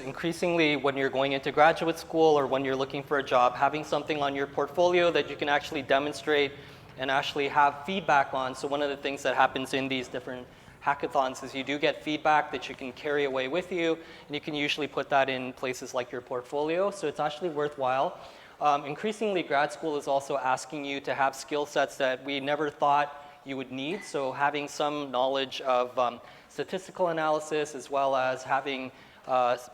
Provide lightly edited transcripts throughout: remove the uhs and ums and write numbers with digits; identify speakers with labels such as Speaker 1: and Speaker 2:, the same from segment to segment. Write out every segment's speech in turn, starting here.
Speaker 1: increasingly when you're going into graduate school or when you're looking for a job, having something on your portfolio that you can actually demonstrate and actually have feedback on. So one of the things that happens in these different hackathons is you do get feedback that you can carry away with you, and you can usually put that in places like your portfolio. So it's actually worthwhile. Increasingly, grad school is also asking you to have skill sets that we never thought you would need. So having some knowledge of statistical analysis, as well as having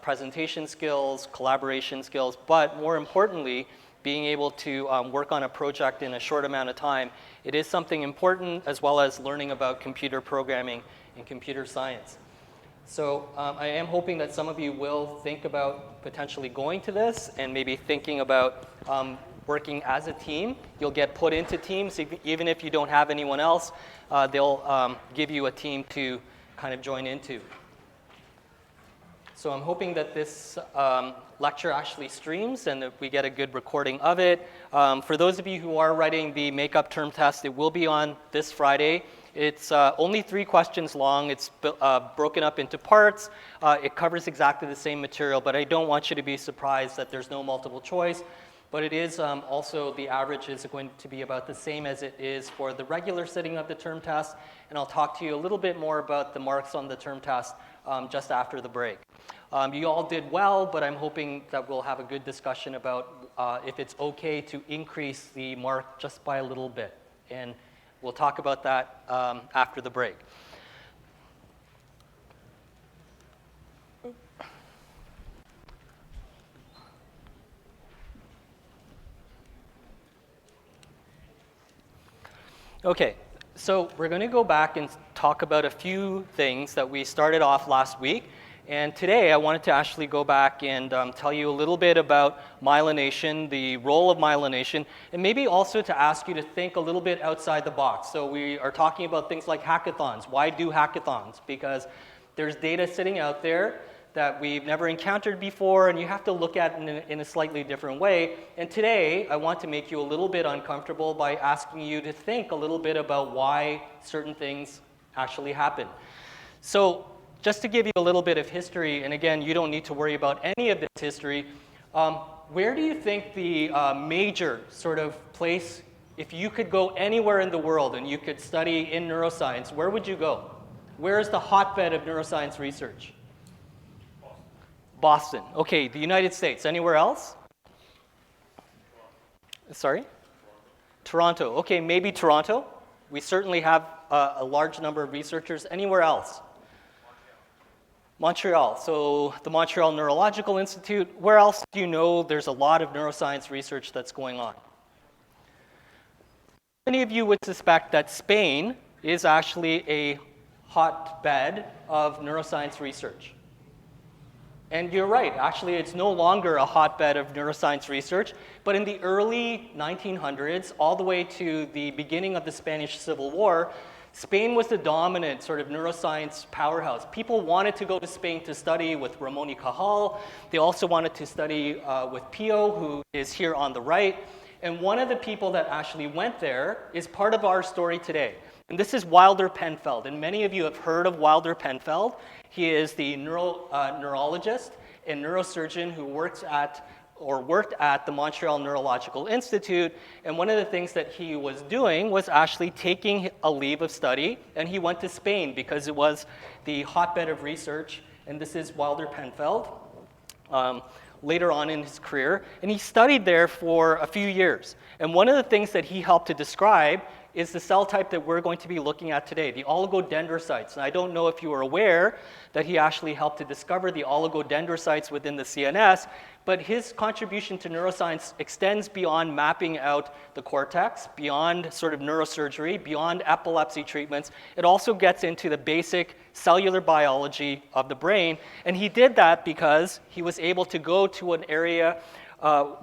Speaker 1: presentation skills, collaboration skills, but more importantly, being able to work on a project in a short amount of time. It is something important, as well as learning about computer programming and computer science. So I am hoping that some of you will think about potentially going to this and maybe thinking about working as a team. You'll get put into teams, even if you don't have anyone else. They'll give you a team to kind of join into. So I'm hoping that this lecture actually streams and that we get a good recording of it. For those of you who are writing the makeup term test, it will be on this Friday. It's only 3 questions long. It's broken up into parts. It covers exactly the same material, but I don't want you to be surprised that there's no multiple choice. But it is also, the average is going to be about the same as it is for the regular sitting of the term test. And I'll talk to you a little bit more about the marks on the term test just after the break. You all did well, but I'm hoping that we'll have a good discussion about if it's okay to increase the mark just by a little bit. And we'll talk about that after the break. Okay, so we're going to go back and talk about a few things that we started off last week. And today I wanted to actually go back and tell you a little bit about myelination, the role of myelination, and maybe also to ask you to think a little bit outside the box. So we are talking about things like hackathons. Why do hackathons? Because there's data sitting out there that we've never encountered before, and you have to look at it in a slightly different way. And today, I want to make you a little bit uncomfortable by asking you to think a little bit about why certain things actually happen. So just to give you a little bit of history, and again, you don't need to worry about any of this history, where do you think the major sort of place, if you could go anywhere in the world and you could study in neuroscience, where would you go? Where is the hotbed of neuroscience research? Boston. Okay, the United States. Anywhere else? Sorry? Toronto. Okay, maybe Toronto. We certainly have a large number of researchers. Anywhere else? Montreal. So the Montreal Neurological Institute. Where else do you know there's a lot of neuroscience research that's going on? Many of you would suspect that Spain is actually a hotbed of neuroscience research. And you're right, actually it's no longer a hotbed of neuroscience research, but in the early 1900s, all the way to the beginning of the Spanish Civil War, Spain was the dominant sort of neuroscience powerhouse. People wanted to go to Spain to study with Ramon y Cajal. They also wanted to study with Pio, who is here on the right. And one of the people that actually went there is part of our story today. And this is Wilder Penfeld, and many of you have heard of Wilder Penfeld. He is the neurologist and neurosurgeon who worked at the Montreal Neurological Institute, and one of the things that he was doing was actually taking a leave of study, and he went to Spain because it was the hotbed of research, and this is Wilder Penfeld later on in his career, and he studied there for a few years. And one of the things that he helped to describe is the cell type that we're going to be looking at today, the oligodendrocytes. And I don't know if you are aware that he actually helped to discover the oligodendrocytes within the CNS, but his contribution to neuroscience extends beyond mapping out the cortex, beyond sort of neurosurgery, beyond epilepsy treatments. It also gets into the basic cellular biology of the brain. And he did that because he was able to go to an area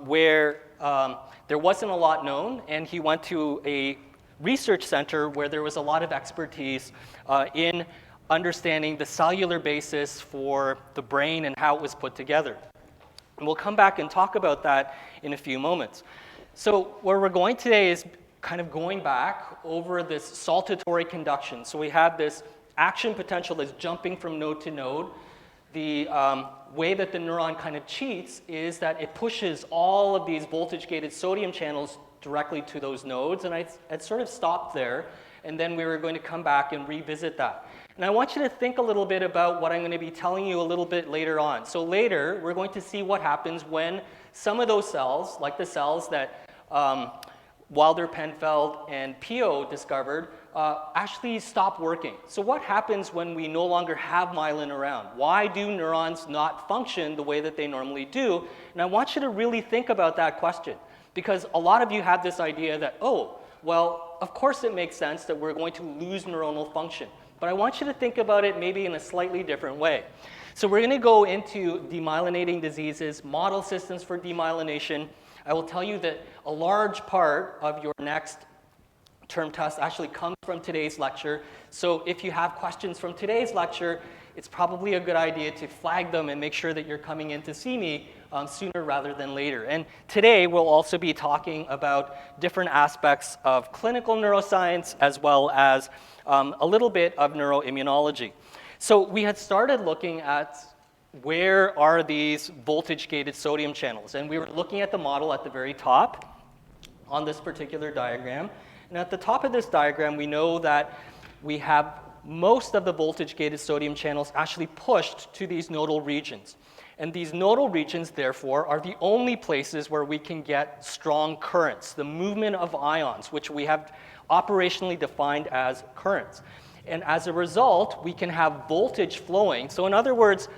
Speaker 1: where there wasn't a lot known, and he went to a research center where there was a lot of expertise in understanding the cellular basis for the brain and how it was put together. And we'll come back and talk about that in a few moments. So where we're going today is kind of going back over this saltatory conduction. So we have this action potential that's jumping from node to node. the way that the neuron kind of cheats is that it pushes all of these voltage-gated sodium channels directly to those nodes, and I'd sort of stopped there, and then we were going to come back and revisit that. And I want you to think a little bit about what I'm going to be telling you a little bit later on. So later, we're going to see what happens when some of those cells, like the cells that Wilder, Penfeld, and Pio discovered, actually stop working. So what happens when we no longer have myelin around? Why do neurons not function the way that they normally do? And I want you to really think about that question, because a lot of you have this idea that, oh, well, of course it makes sense that we're going to lose neuronal function. But I want you to think about it maybe in a slightly different way. So we're going to go into demyelinating diseases, model systems for demyelination. I will tell you that a large part of your next term test actually comes from today's lecture. So if you have questions from today's lecture, it's probably a good idea to flag them and make sure that you're coming in to see me sooner rather than later. And today we'll also be talking about different aspects of clinical neuroscience as well as a little bit of neuroimmunology. So we had started looking at where are these voltage-gated sodium channels, and we were looking at the model at the very top on this particular diagram. And at the top of this diagram, we know that we have most of the voltage-gated sodium channels actually pushed to these nodal regions. And these nodal regions, therefore, are the only places where we can get strong currents, the movement of ions, which we have operationally defined as currents. And as a result, we can have voltage flowing. So in other words,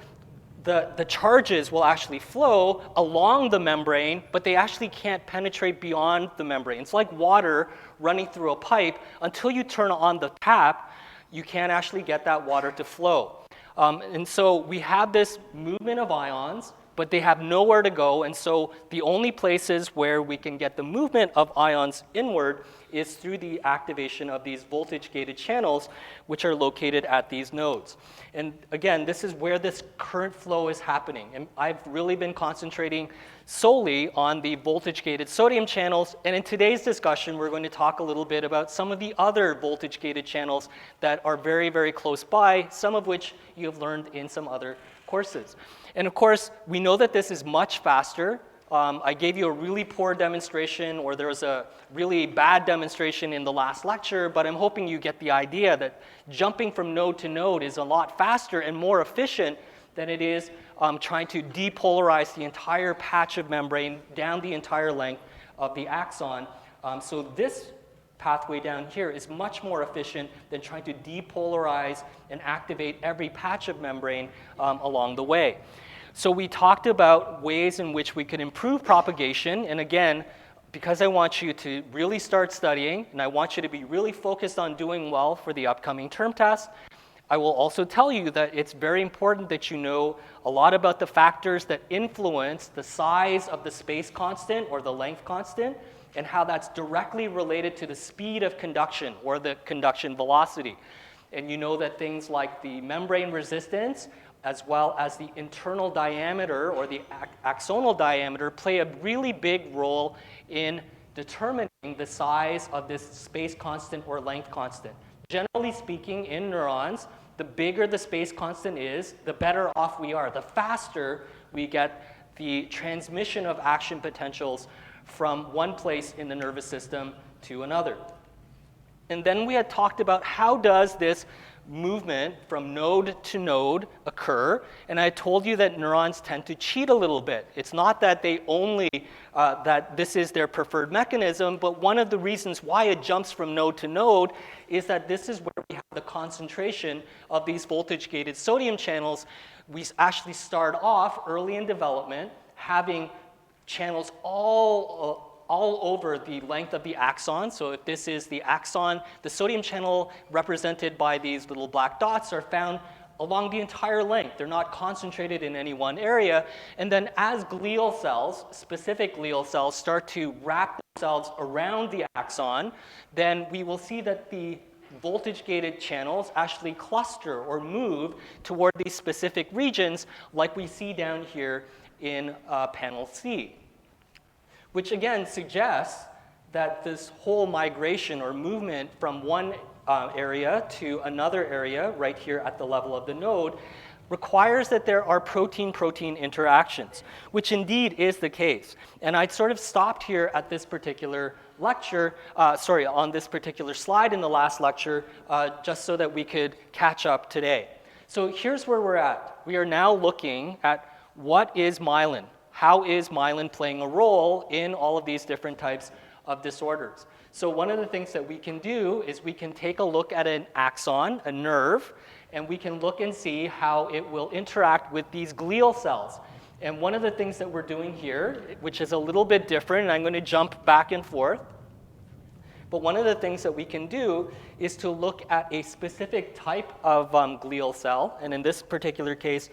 Speaker 1: the charges will actually flow along the membrane, but they actually can't penetrate beyond the membrane. It's like water running through a pipe. Until you turn on the tap, you can't actually get that water to flow. And so we have this movement of ions, but they have nowhere to go. And so the only places where we can get the movement of ions inward is through the activation of these voltage-gated channels, which are located at these nodes. And again, this is where this current flow is happening. And I've really been concentrating solely on the voltage-gated sodium channels. And in today's discussion, we're going to talk a little bit about some of the other voltage-gated channels that are very, very close by, some of which you have learned in some other courses. And of course, we know that this is much faster. I gave you a really poor demonstration, or there was a really bad demonstration in the last lecture, but I'm hoping you get the idea that jumping from node to node is a lot faster and more efficient than it is trying to depolarize the entire patch of membrane down the entire length of the axon. So this pathway down here is much more efficient than trying to depolarize and activate every patch of membrane along the way. So we talked about ways in which we could improve propagation, and again, because I want you to really start studying, and I want you to be really focused on doing well for the upcoming term test, I will also tell you that it's very important that you know a lot about the factors that influence the size of the space constant or the length constant, and how that's directly related to the speed of conduction or the conduction velocity. And you know that things like the membrane resistance as well as the internal diameter or the axonal diameter play a really big role in determining the size of this space constant or length constant. Generally speaking, in neurons, the bigger the space constant is, the better off we are. The faster we get the transmission of action potentials from one place in the nervous system to another. And then we had talked about how does this movement from node to node occur, and I told you that neurons tend to cheat a little bit. It's not that they only, that this is their preferred mechanism, but one of the reasons why it jumps from node to node is that this is where we have the concentration of these voltage-gated sodium channels. We actually start off early in development having channels all over the length of the axon. So if this is the axon, the sodium channel represented by these little black dots are found along the entire length. They're not concentrated in any one area. And then as glial cells, specific glial cells, start to wrap themselves around the axon, then we will see that the voltage-gated channels actually cluster or move toward these specific regions like we see down here in panel C, which again suggests that this whole migration or movement from one area to another area right here at the level of the node requires that there are protein-protein interactions, which indeed is the case. And I'd sort of stopped here at this particular lecture, on this particular slide in the last lecture, just so that we could catch up today. So here's where we're at. We are now looking at what is myelin. How is myelin playing a role in all of these different types of disorders? So one of the things that we can do is we can take a look at an axon, a nerve, and we can look and see how it will interact with these glial cells. And one of the things that we're doing here, which is a little bit different, and I'm going to jump back and forth, but one of the things that we can do is to look at a specific type of glial cell. And in this particular case,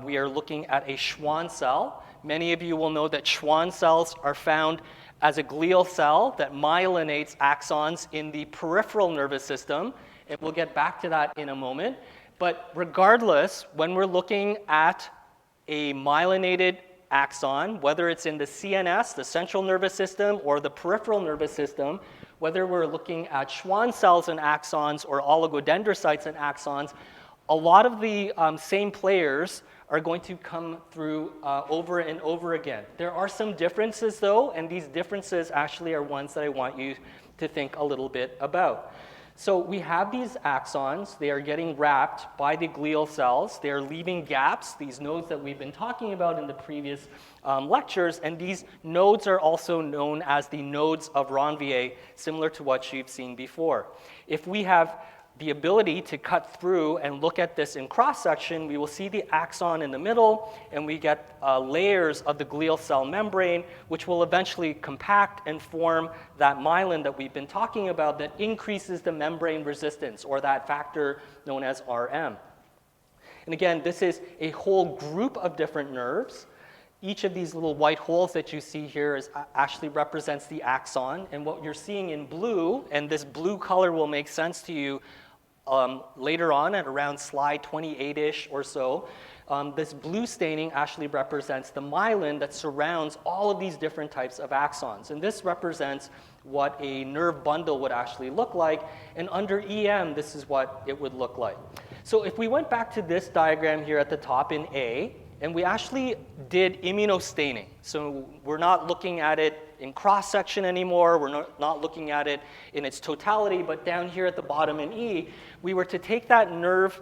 Speaker 1: we are looking at a Schwann cell. Many of you will know that Schwann cells are found as a glial cell that myelinates axons in the peripheral nervous system. And we'll get back to that in a moment. But regardless, when we're looking at a myelinated axon, whether it's in the CNS, the central nervous system, or the peripheral nervous system, whether we're looking at Schwann cells and axons or oligodendrocytes and axons, a lot of the same players are going to come through over and over again. There are some differences, though, and these differences actually are ones that I want you to think a little bit about. So we have these axons. They are getting wrapped by the glial cells. They are leaving gaps, these nodes that we've been talking about in the previous lectures, and these nodes are also known as the nodes of Ranvier, similar to what you've seen before. If we have the ability to cut through and look at this in cross-section, we will see the axon in the middle, and we get layers of the glial cell membrane, which will eventually compact and form that myelin that we've been talking about that increases the membrane resistance, or that factor known as RM. And again, this is a whole group of different nerves. Each of these little white holes that you see here actually represents the axon. And what you're seeing in blue, and this blue color will make sense to you later on at around slide 28-ish or so, this blue staining actually represents the myelin that surrounds all of these different types of axons. And this represents what a nerve bundle would actually look like. And under EM, this is what it would look like. So if we went back to this diagram here at the top in A, and we actually did immunostaining. So we're not looking at it in cross-section anymore. We're not looking at it in its totality. But down here at the bottom in E, we were to take that nerve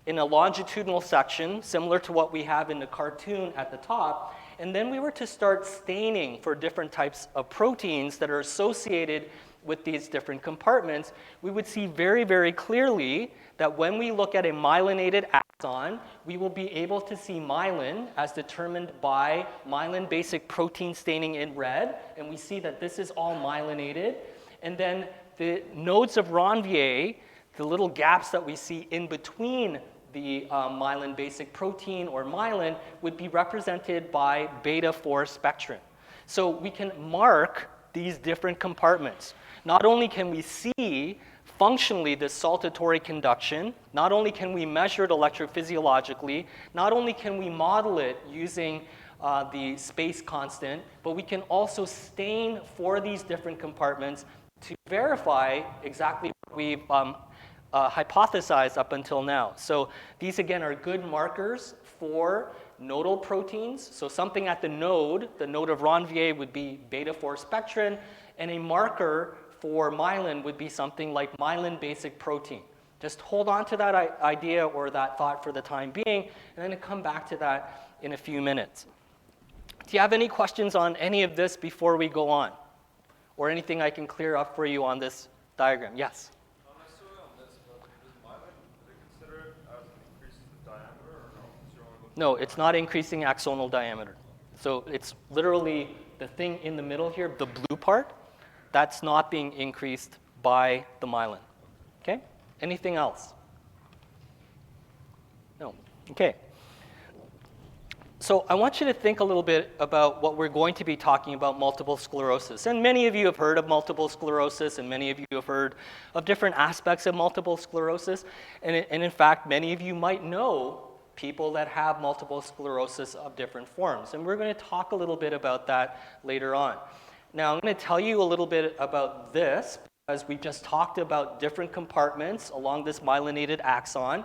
Speaker 1: in a longitudinal section, similar to what we have in the cartoon at the top. And then we were to start staining for different types of proteins that are associated with these different compartments. We would see very, very clearly that when we look at a myelinated axon, we will be able to see myelin as determined by myelin basic protein staining in red. And we see that this is all myelinated. And then the nodes of Ranvier, the little gaps that we see in between the myelin basic protein or myelin, would be represented by beta-4 spectrin. So we can mark these different compartments. Not only can we see functionally this saltatory conduction, not only can we measure it electrophysiologically, not only can we model it using the space constant, but we can also stain for these different compartments to verify exactly what we've hypothesized up until now. So these, again, are good markers for nodal proteins. So something at the node of Ranvier would be beta-4 spectrin, and a marker for myelin would be something like myelin basic protein. Just hold on to that idea or that thought for the time being, and then come back to that in a few minutes. Do you have any questions on any of this before we go on? Or anything I can clear up for you on this diagram? Yes?
Speaker 2: Not necessarily on this, but does myelin, do they consider it as it increases the diameter or no?
Speaker 1: No, it's not increasing axonal diameter. So it's literally the thing in the middle here, the blue part, that's not being increased by the myelin. Okay? Anything else? No. Okay. So I want you to think a little bit about what we're going to be talking about, multiple sclerosis. And many of you have heard of multiple sclerosis, and many of you have heard of different aspects of multiple sclerosis. And in fact, many of you might know people that have multiple sclerosis of different forms. And we're going to talk a little bit about that later on. Now, I'm going to tell you a little bit about this, because we just talked about different compartments along this myelinated axon.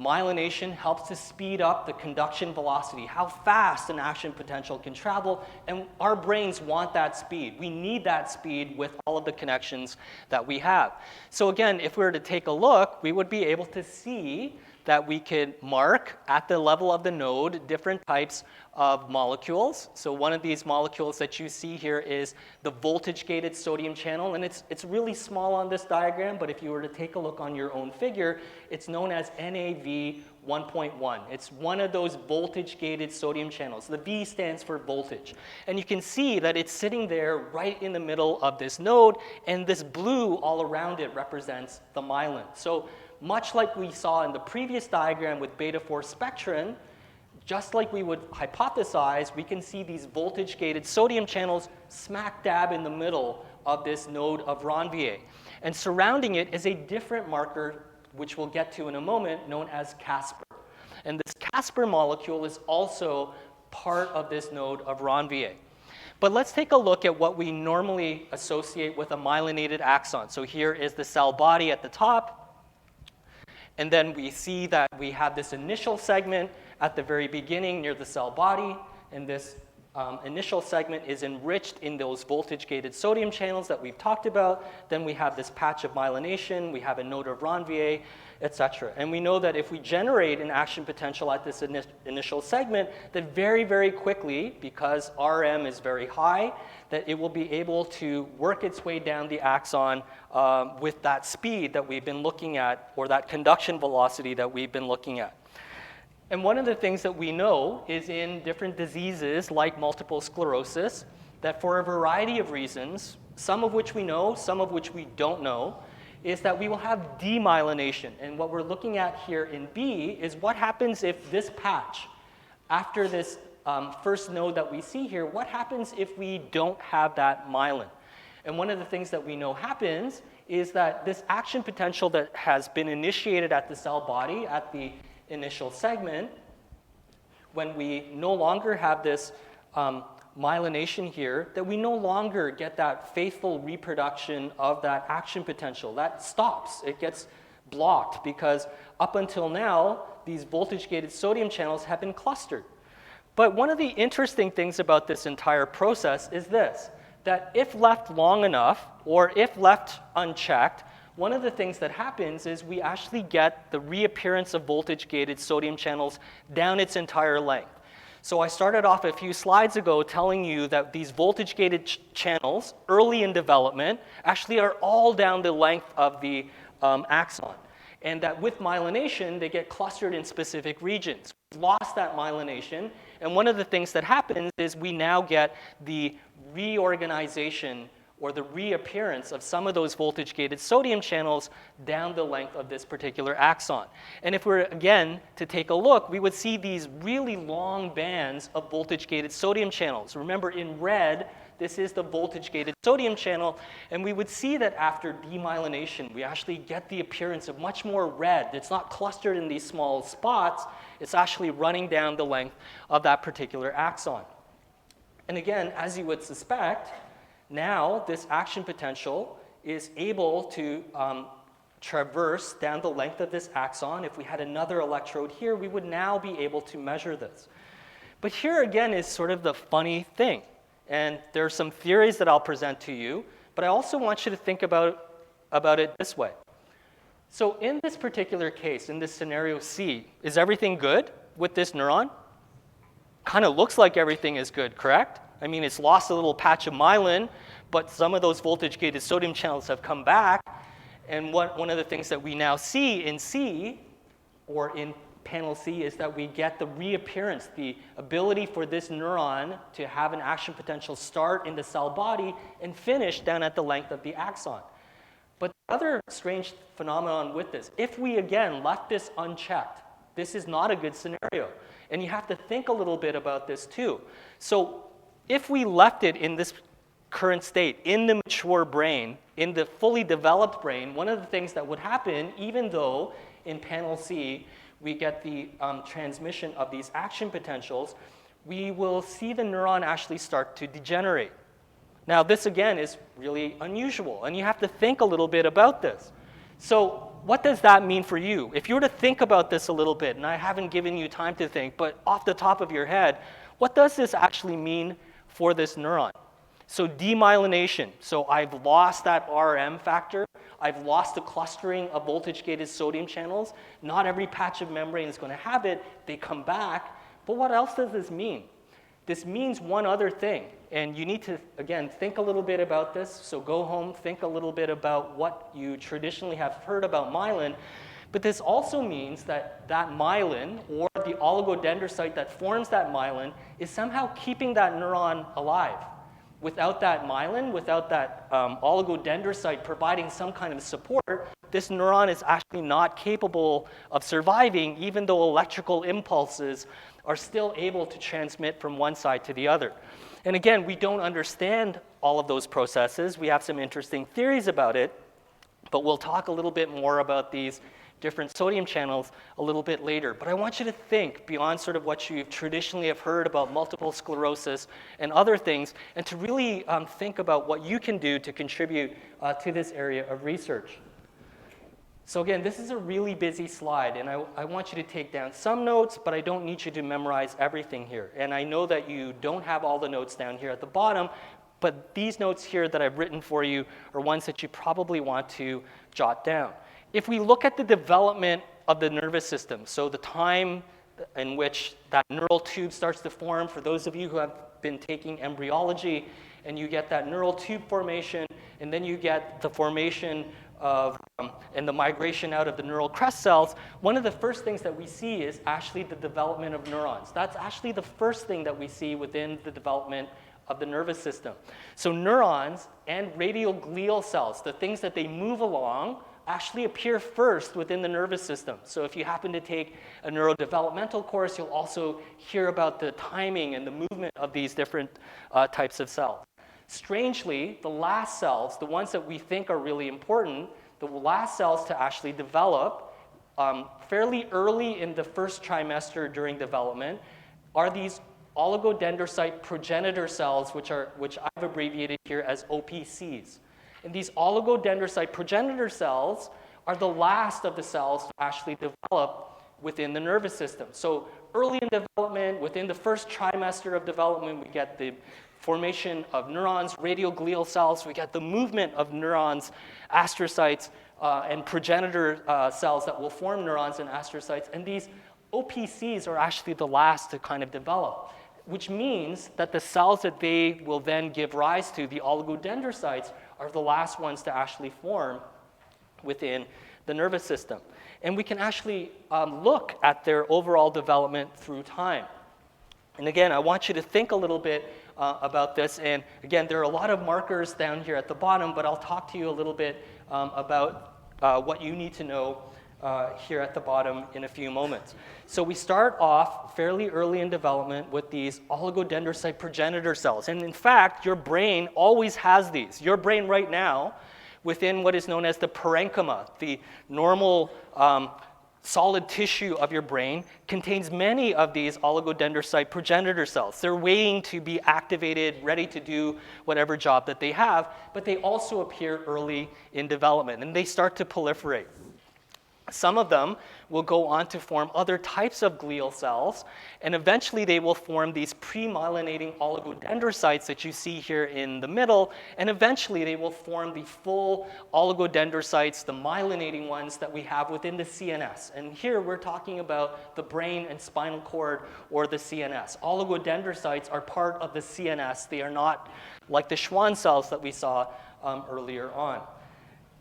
Speaker 1: Myelination helps to speed up the conduction velocity, how fast an action potential can travel, and our brains want that speed. We need that speed with all of the connections that we have. So again, if we were to take a look, we would be able to see that we could mark at the level of the node different types of molecules. So one of these molecules that you see here is the voltage-gated sodium channel, and it's really small on this diagram, but if you were to take a look on your own figure, it's known as NAV 1.1. It's one of those voltage-gated sodium channels. The V stands for voltage. And you can see that it's sitting there right in the middle of this node, and this blue all around it represents the myelin. So much like we saw in the previous diagram with beta-4 spectrin, just like we would hypothesize, we can see these voltage-gated sodium channels smack dab in the middle of this node of Ranvier. And surrounding it is a different marker, which we'll get to in a moment, known as Casper. And this Casper molecule is also part of this node of Ranvier. But let's take a look at what we normally associate with a myelinated axon. So here is the cell body at the top. And then we see that we have this initial segment at the very beginning near the cell body. And this initial segment is enriched in those voltage-gated sodium channels that we've talked about. Then we have this patch of myelination. We have a node of Ranvier, et cetera. And we know that if we generate an action potential at this initial segment, that very, very quickly, because RM is very high, that it will be able to work its way down the axon with that speed that we've been looking at, or that conduction velocity that we've been looking at. And one of the things that we know is in different diseases like multiple sclerosis, that for a variety of reasons, some of which we know, some of which we don't know, is that we will have demyelination. And what we're looking at here in B is what happens if this patch, after this first node that we see here, what happens if we don't have that myelin? And one of the things that we know happens is that this action potential that has been initiated at the cell body, at the initial segment, when we no longer have this myelination here, that we no longer get that faithful reproduction of that action potential. That stops. It gets blocked because up until now, these voltage-gated sodium channels have been clustered. But one of the interesting things about this entire process is this, that if left long enough, or if left unchecked, one of the things that happens is we actually get the reappearance of voltage-gated sodium channels down its entire length. So I started off a few slides ago telling you that these voltage-gated channels, early in development, actually are all down the length of the axon. And that with myelination, they get clustered in specific regions. We've lost that myelination, and one of the things that happens is we now get the reorganization or the reappearance of some of those voltage-gated sodium channels down the length of this particular axon. And if we're, again, to take a look, we would see these really long bands of voltage-gated sodium channels. Remember, in red, this is the voltage-gated sodium channel, and we would see that after demyelination, we actually get the appearance of much more red. It's not clustered in these small spots. It's actually running down the length of that particular axon. And again, as you would suspect, now this action potential is able to traverse down the length of this axon. If we had another electrode here, we would now be able to measure this. But here again is sort of the funny thing. And there are some theories that I'll present to you, but I also want you to think about it this way. So in this particular case, in this scenario C, is everything good with this neuron? Kind of looks like everything is good, correct? I mean, it's lost a little patch of myelin, but some of those voltage-gated sodium channels have come back. And one of the things that we now see in C, or in panel C, is that we get the reappearance, the ability for this neuron to have an action potential start in the cell body and finish down at the length of the axon. But the other strange phenomenon with this, if we again left this unchecked, this is not a good scenario. And you have to think a little bit about this too. So if we left it in this current state, in the mature brain, in the fully developed brain, one of the things that would happen, even though in panel C we get the transmission of these action potentials, we will see the neuron actually start to degenerate. Now, this again is really unusual, and you have to think a little bit about this. So what does that mean for you? If you were to think about this a little bit, and I haven't given you time to think, but off the top of your head, what does this actually mean for this neuron? So demyelination, so I've lost that RM factor, I've lost the clustering of voltage-gated sodium channels. Not every patch of membrane is going to have it. They come back. But what else does this mean? This means one other thing, and you need to, again, think a little bit about this. So go home, think a little bit about what you traditionally have heard about myelin. But this also means that that myelin, or the oligodendrocyte that forms that myelin, is somehow keeping that neuron alive. Without that myelin, without that oligodendrocyte providing some kind of support, this neuron is actually not capable of surviving, even though electrical impulses are still able to transmit from one side to the other. And again, we don't understand all of those processes. We have some interesting theories about it, but we'll talk a little bit more about these different sodium channels a little bit later. But I want you to think beyond sort of what you traditionally have heard about multiple sclerosis and other things, and to really think about what you can do to contribute to this area of research. So again, this is a really busy slide, and I want you to take down some notes, but I don't need you to memorize everything here. And I know that you don't have all the notes down here at the bottom, but these notes here that I've written for you are ones that you probably want to jot down. If we look at the development of the nervous system, so the time in which that neural tube starts to form, for those of you who have been taking embryology, and you get that neural tube formation, and then you get the formation of, and the migration out of the neural crest cells, one of the first things that we see is actually the development of neurons. That's actually the first thing that we see within the development of the nervous system. So neurons and radial glial cells, the things that they move along, actually appear first within the nervous system. So if you happen to take a neurodevelopmental course, you'll also hear about the timing and the movement of these different types of cells. Strangely, the last cells, the ones that we think are really important, the last cells to actually develop fairly early in the first trimester during development are these oligodendrocyte progenitor cells, which I've abbreviated here as OPCs. And these oligodendrocyte progenitor cells are the last of the cells to actually develop within the nervous system. So early in development, within the first trimester of development, we get the formation of neurons, radial glial cells, we get the movement of neurons, astrocytes, and progenitor cells that will form neurons and astrocytes. And these OPCs are actually the last to kind of develop, which means that the cells that they will then give rise to, the oligodendrocytes, are the last ones to actually form within the nervous system. And we can actually look at their overall development through time. And again, I want you to think a little bit about this. And again, there are a lot of markers down here at the bottom, but I'll talk to you a little bit about what you need to know here at the bottom in a few moments. So we start off fairly early in development with these oligodendrocyte progenitor cells. And in fact, your brain always has these. Your brain right now, within what is known as the parenchyma, the normal solid tissue of your brain, contains many of these oligodendrocyte progenitor cells. They're waiting to be activated, ready to do whatever job that they have, but they also appear early in development, and they start to proliferate. Some of them will go on to form other types of glial cells, and eventually they will form these pre-myelinating oligodendrocytes that you see here in the middle, and eventually they will form the full oligodendrocytes, the myelinating ones that we have within the CNS. And here we're talking about the brain and spinal cord, or the CNS. Oligodendrocytes are part of the CNS. They are not like the Schwann cells that we saw earlier on.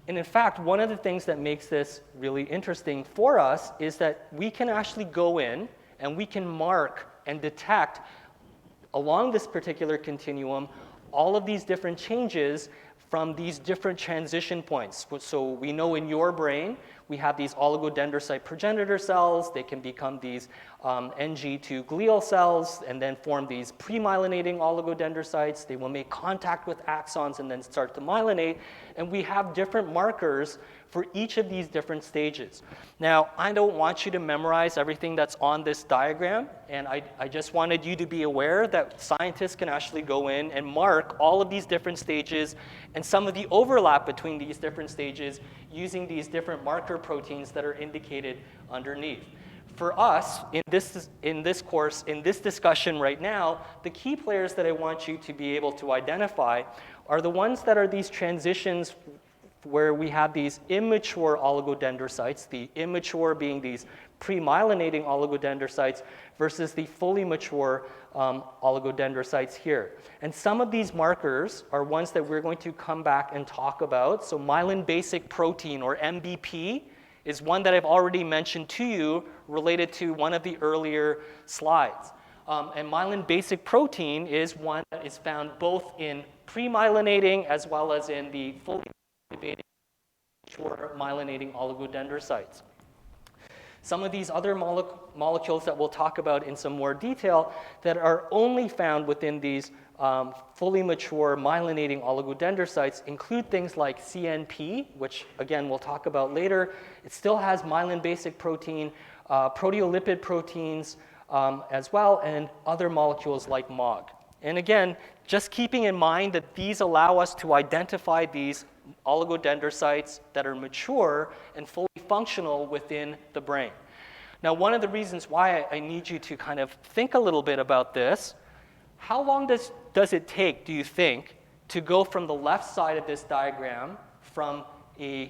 Speaker 1: And in fact, one of the things that makes this really interesting for us is that we can actually go in and we can mark and detect along this particular continuum all of these different changes from these different transition points. So we know in your brain, we have these oligodendrocyte progenitor cells. They can become these NG2 glial cells and then form these pre-myelinating oligodendrocytes. They will make contact with axons and then start to myelinate. And we have different markers for each of these different stages. Now, I don't want you to memorize everything that's on this diagram, and I just wanted you to be aware that scientists can actually go in and mark all of these different stages and some of the overlap between these different stages using these different marker proteins that are indicated underneath. For us, in this course, in this discussion right now, the key players that I want you to be able to identify are the ones that are these transitions where we have these immature oligodendrocytes, the immature being these pre-myelinating oligodendrocytes versus the fully mature oligodendrocytes here. And some of these markers are ones that we're going to come back and talk about. So myelin basic protein, or MBP, is one that I've already mentioned to you related to one of the earlier slides. And myelin basic protein is one that is found both in pre-myelinating as well as in the fully mature myelinating oligodendrocytes. Some of these other molecules that we'll talk about in some more detail that are only found within these fully mature myelinating oligodendrocytes include things like CNP, which again we'll talk about later. It still has myelin basic protein, proteolipid proteins as well, and other molecules like MOG. And again, just keeping in mind that these allow us to identify these oligodendrocytes that are mature and fully functional within the brain. Now, one of the reasons why I need you to kind of think a little bit about this, how long does it take, do you think, to go from the left side of this diagram from an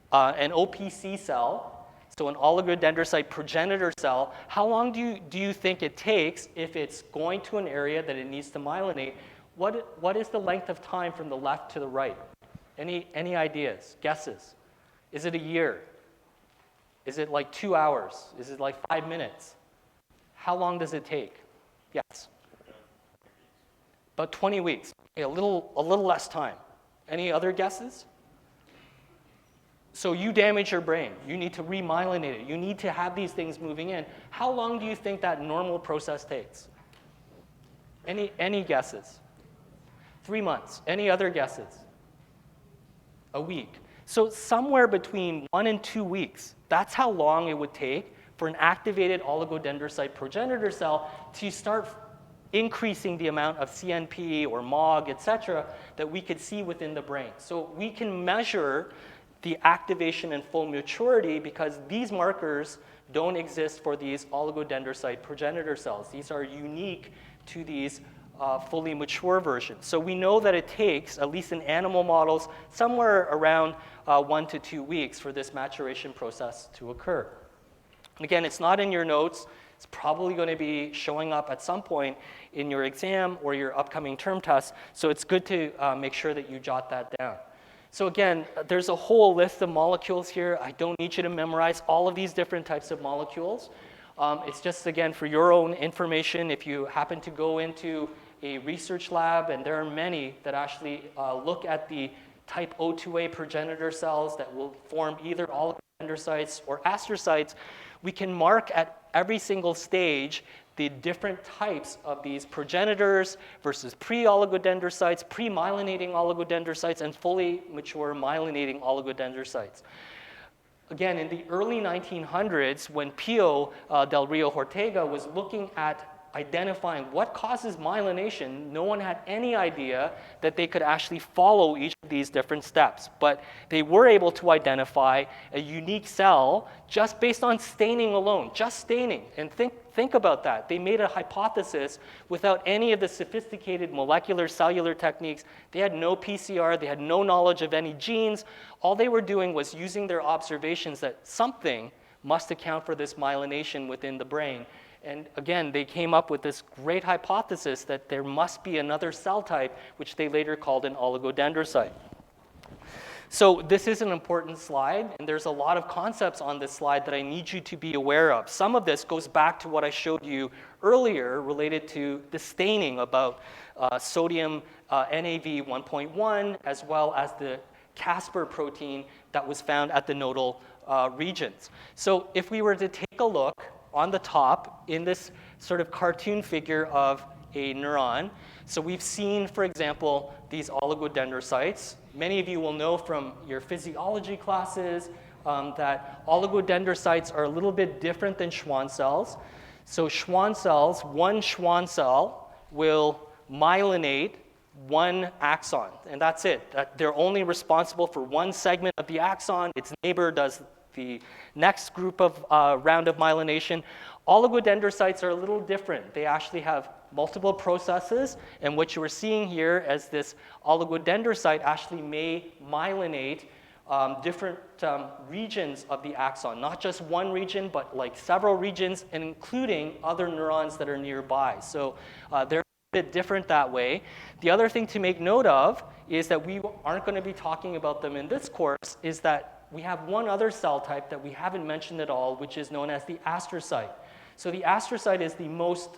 Speaker 1: OPC cell, so an oligodendrocyte progenitor cell, how long do you think it takes if it's going to an area that it needs to myelinate? What is the length of time from the left to the right? Any ideas, guesses? Is it a year? Is it like 2 hours? Is it like 5 minutes? How long does it take? Yes. About 20 weeks. Okay, a little less time. Any other guesses? So you damage your brain. You need to remyelinate it. You need to have these things moving in. How long do you think that normal process takes? Any guesses? 3 months. Any other guesses? A week. So somewhere between 1 and 2 weeks, that's how long it would take for an activated oligodendrocyte progenitor cell to start increasing the amount of CNP or MOG, et cetera, that we could see within the brain. So we can measure the activation and full maturity because these markers don't exist for these oligodendrocyte progenitor cells. These are unique to these fully mature versions. So we know that it takes, at least in animal models, somewhere around 1 to 2 weeks for this maturation process to occur. Again, it's not in your notes. It's probably going to be showing up at some point in your exam or your upcoming term test. So it's good to make sure that you jot that down. So again, there's a whole list of molecules here. I don't need you to memorize all of these different types of molecules. It's just, again, for your own information. If you happen to go into a research lab, and there are many that actually look at the type O2A progenitor cells that will form either oligodendrocytes or astrocytes, we can mark at every single stage the different types of these progenitors versus pre-oligodendrocytes, pre-myelinating oligodendrocytes, and fully mature myelinating oligodendrocytes. Again, in the early 1900s, when Pio del Rio Ortega was looking at identifying what causes myelination, no one had any idea that they could actually follow each of these different steps. But they were able to identify a unique cell just based on staining alone, just staining. And think about that. They made a hypothesis without any of the sophisticated molecular cellular techniques. They had no PCR, they had no knowledge of any genes. All they were doing was using their observations that something must account for this myelination within the brain. And again, they came up with this great hypothesis that there must be another cell type, which they later called an oligodendrocyte. So this is an important slide, and there's a lot of concepts on this slide that I need you to be aware of. Some of this goes back to what I showed you earlier related to the staining about sodium NAV 1.1, as well as the Casper protein that was found at the nodal regions. So if we were to take a look on the top in this sort of cartoon figure of a neuron. So we've seen, for example, these oligodendrocytes. many of you will know from your physiology classes that oligodendrocytes are a little bit different than Schwann cells. So Schwann cells, one Schwann cell will myelinate one axon, and that's it. They're only responsible for one segment of the axon. Its neighbor does the next group of round of myelination. Oligodendrocytes are a little different. They actually have multiple processes, and what you are seeing here as this oligodendrocyte actually may myelinate different regions of the axon, not just one region, but like several regions, and including other neurons that are nearby. So they're a bit different that way. The other thing to make note of is that we aren't going to be talking about them in this course, is that we have one other cell type that we haven't mentioned at all, which is known as the astrocyte. So the astrocyte is the most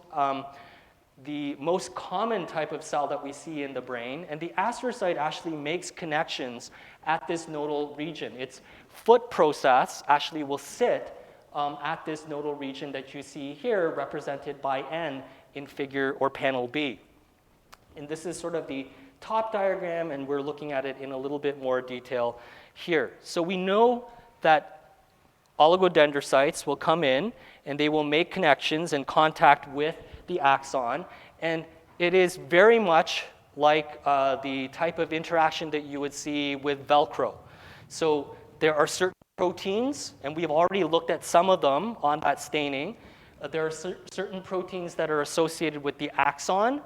Speaker 1: common type of cell that we see in the brain, and the astrocyte actually makes connections at this nodal region. Its foot process actually will sit at this nodal region that you see here, represented by N in figure or panel B. And this is sort of the top diagram, and we're looking at it in a little bit more detail here. So we know that oligodendrocytes will come in, and they will make connections and contact with the axon, and it is very much like the type of interaction that you would see with Velcro. So there are certain proteins, and we've already looked at some of them on that staining. There are certain proteins that are associated with the axon,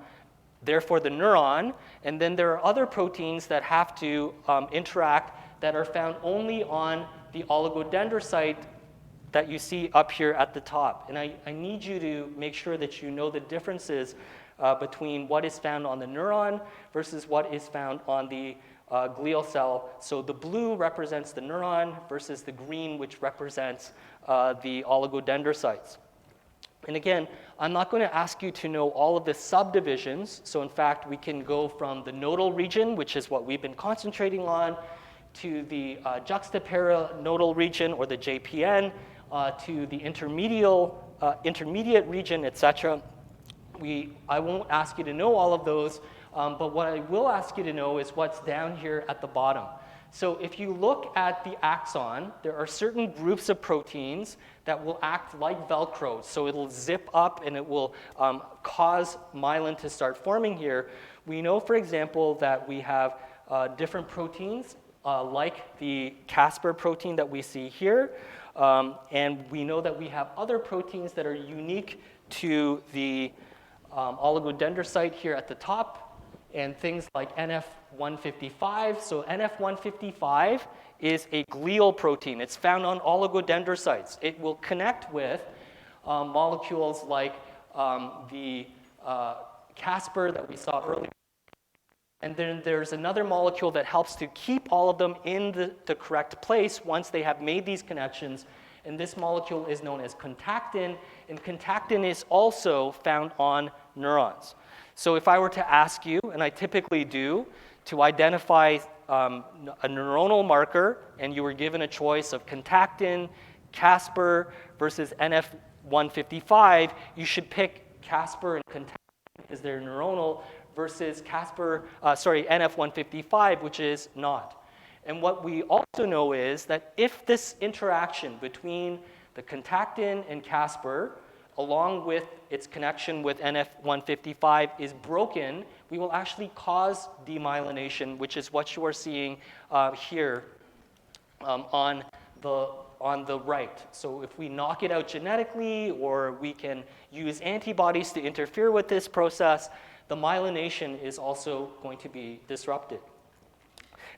Speaker 1: therefore the neuron, and then there are other proteins that have to interact that are found only on the oligodendrocyte that you see up here at the top. And I need you to make sure that you know the differences between what is found on the neuron versus what is found on the glial cell. So the blue represents the neuron versus the green, which represents the oligodendrocytes. And again, I'm not going to ask you to know all of the subdivisions. So in fact, we can go from the nodal region, which is what we've been concentrating on, to the juxtaparanodal region, or the JPN, to the intermediate region, etc. I won't ask you to know all of those, but what I will ask you to know is what's down here at the bottom. So if you look at the axon, there are certain groups of proteins that will act like Velcro. So it'll zip up and it will cause myelin to start forming here. We know, for example, that we have different proteins like the Casper protein that we see here. And we know that we have other proteins that are unique to the oligodendrocyte here at the top, and things like NF155. So NF155 is a glial protein. It's found on oligodendrocytes. It will connect with molecules like the Casper that we saw earlier. And then there's another molecule that helps to keep all of them in the correct place once they have made these connections. And this molecule is known as contactin, and contactin is also found on neurons. So if I were to ask you, and I typically do, to identify a neuronal marker, and you were given a choice of contactin, Casper versus NF155, you should pick Casper and contactin because they're neuronal, versus NF155, which is not. And what we also know is that if this interaction between the contactin and Casper, along with its connection with NF155, is broken, we will actually cause demyelination, which is what you are seeing here on the right. So if we knock it out genetically, or we can use antibodies to interfere with this process, the myelination is also going to be disrupted.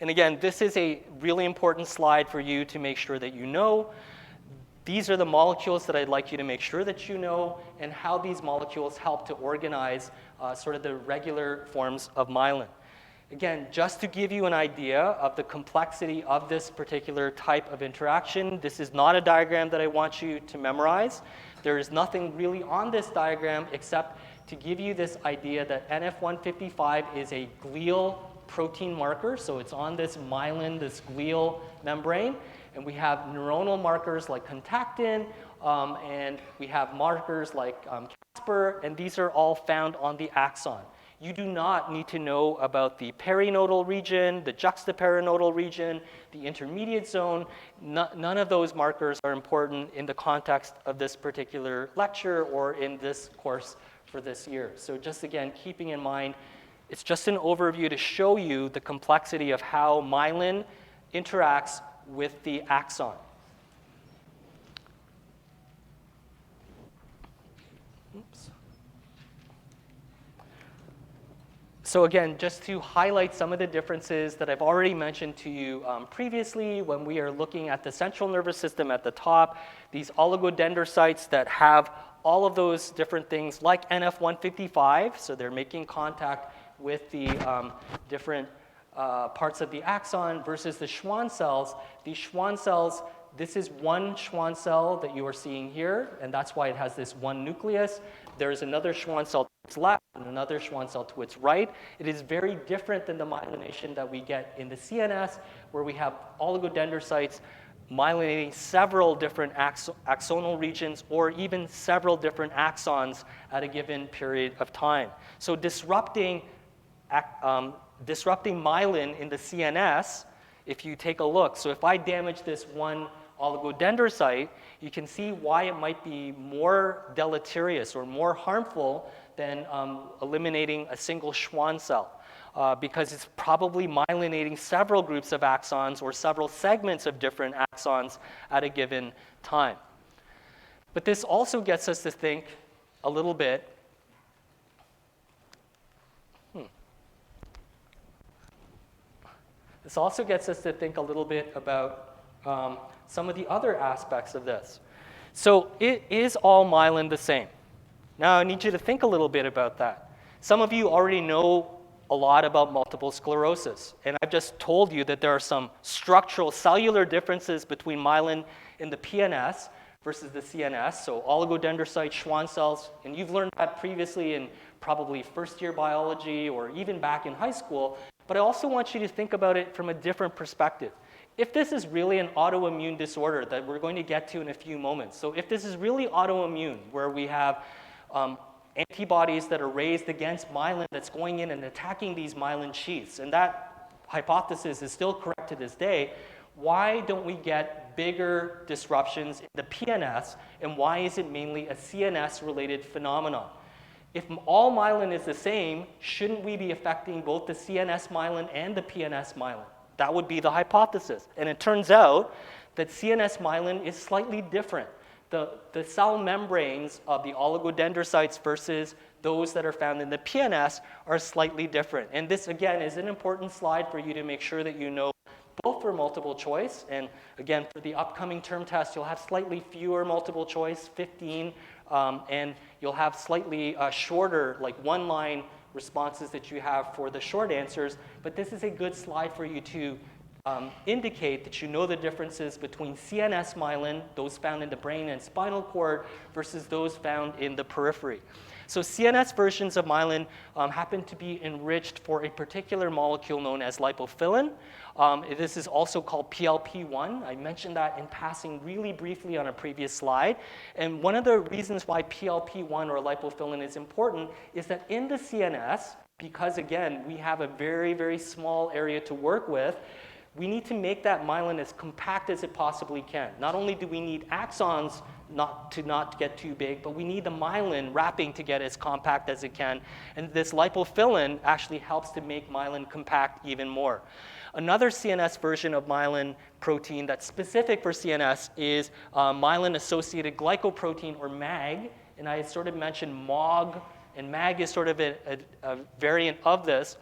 Speaker 1: And again, this is a really important slide for you to make sure that you know. These are the molecules that I'd like you to make sure that you know, and how these molecules help to organize sort of the regular forms of myelin. Again, just to give you an idea of the complexity of this particular type of interaction, this is not a diagram that I want you to memorize. There is nothing really on this diagram except to give you this idea that NF155 is a glial protein marker, so it's on this myelin, this glial membrane, and we have neuronal markers like contactin, and we have markers like Casper, and these are all found on the axon. You do not need to know about the perinodal region, the juxtaperinodal region, the intermediate zone. None of those markers are important in the context of this particular lecture or in this course for this year. So just again, keeping in mind, it's just an overview to show you the complexity of how myelin interacts with the axon. Oops. So again, just to highlight some of the differences that I've already mentioned to you previously when we are looking at the central nervous system at the top, these oligodendrocytes that have all of those different things like NF155, so they're making contact with the different parts of the axon versus the Schwann cells. These Schwann cells, this is one Schwann cell that you are seeing here, and that's why it has this one nucleus. There's another Schwann cell to its left and another Schwann cell to its right. It is very different than the myelination that we get in the CNS, where we have oligodendrocytes myelinating several different axonal regions or even several different axons at a given period of time. So disrupting myelin in the CNS, if you take a look, so if I damage this one oligodendrocyte, you can see why it might be more deleterious or more harmful than eliminating a single Schwann cell. Because it's probably myelinating several groups of axons or several segments of different axons at a given time. But this also gets us to think a little bit. This also gets us to think a little bit about some of the other aspects of this. So is all myelin the same? Now I need you to think a little bit about that. Some of you already know a lot about multiple sclerosis, and I've just told you that there are some structural cellular differences between myelin in the PNS versus the CNS, so oligodendrocyte Schwann cells, and you've learned that previously in probably first-year biology or even back in high school, but I also want you to think about it from a different perspective. If this is really an autoimmune disorder that we're going to get to in a few moments, so if this is really autoimmune, where we have antibodies that are raised against myelin that's going in and attacking these myelin sheaths, and that hypothesis is still correct to this day, why don't we get bigger disruptions in the PNS, and why is it mainly a CNS-related phenomenon? If all myelin is the same, shouldn't we be affecting both the CNS myelin and the PNS myelin? That would be the hypothesis. And it turns out that CNS myelin is slightly different. The cell membranes of the oligodendrocytes versus those that are found in the PNS are slightly different. And this, again, is an important slide for you to make sure that you know both for multiple choice. And again, for the upcoming term test, you'll have slightly fewer multiple choice, 15, and you'll have slightly shorter, like one-line responses that you have for the short answers. But this is a good slide for you to indicate that you know the differences between CNS myelin, those found in the brain and spinal cord, versus those found in the periphery. So CNS versions of myelin happen to be enriched for a particular molecule known as lipofilin. This is also called PLP1. I mentioned that in passing really briefly on a previous slide. And one of the reasons why PLP1 or lipofilin is important is that in the CNS, because again, we have a very, very small area to work with, we need to make that myelin as compact as it possibly can. Not only do we need axons not get too big, but we need the myelin wrapping to get as compact as it can. And this lipofilin actually helps to make myelin compact even more. Another CNS version of myelin protein that's specific for CNS is myelin-associated glycoprotein, or MAG. And I had sort of mentioned MOG, and MAG is sort of a variant of this.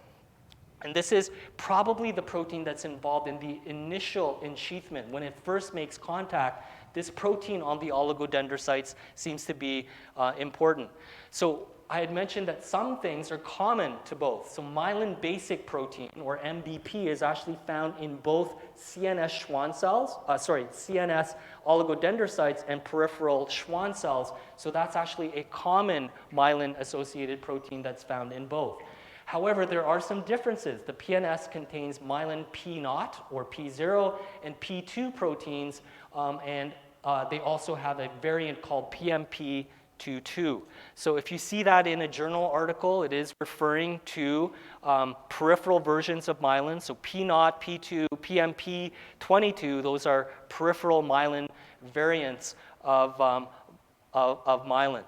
Speaker 1: And this is probably the protein that's involved in the initial ensheathment. When it first makes contact, this protein on the oligodendrocytes seems to be important. So I had mentioned that some things are common to both. So myelin basic protein, or MBP, is actually found in both CNS Schwann cells, CNS oligodendrocytes and peripheral Schwann cells. So that's actually a common myelin-associated protein that's found in both. However, there are some differences. The PNS contains myelin P0 or P0 and P2 proteins, and they also have a variant called PMP2 2. So if you see that in a journal article, it is referring to peripheral versions of myelin. So P0, P2, PMP22, those are peripheral myelin variants of myelin.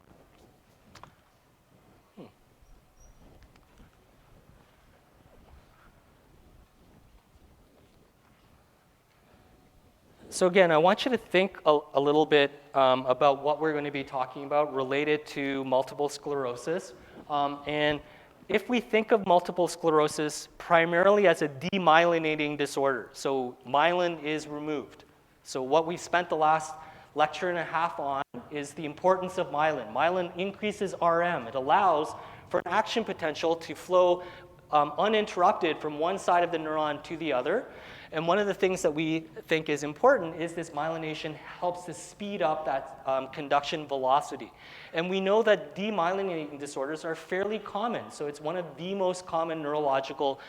Speaker 1: So again, I want you to think a little bit about what we're going to be talking about related to multiple sclerosis. And if we think of multiple sclerosis primarily as a demyelinating disorder, so myelin is removed. So what we spent the last lecture and a half on is the importance of myelin. Myelin increases RM. It allows for an action potential to flow uninterrupted from one side of the neuron to the other. And one of the things that we think is important is this myelination helps to speed up that conduction velocity. And we know that demyelinating disorders are fairly common. So it's one of the most common neurological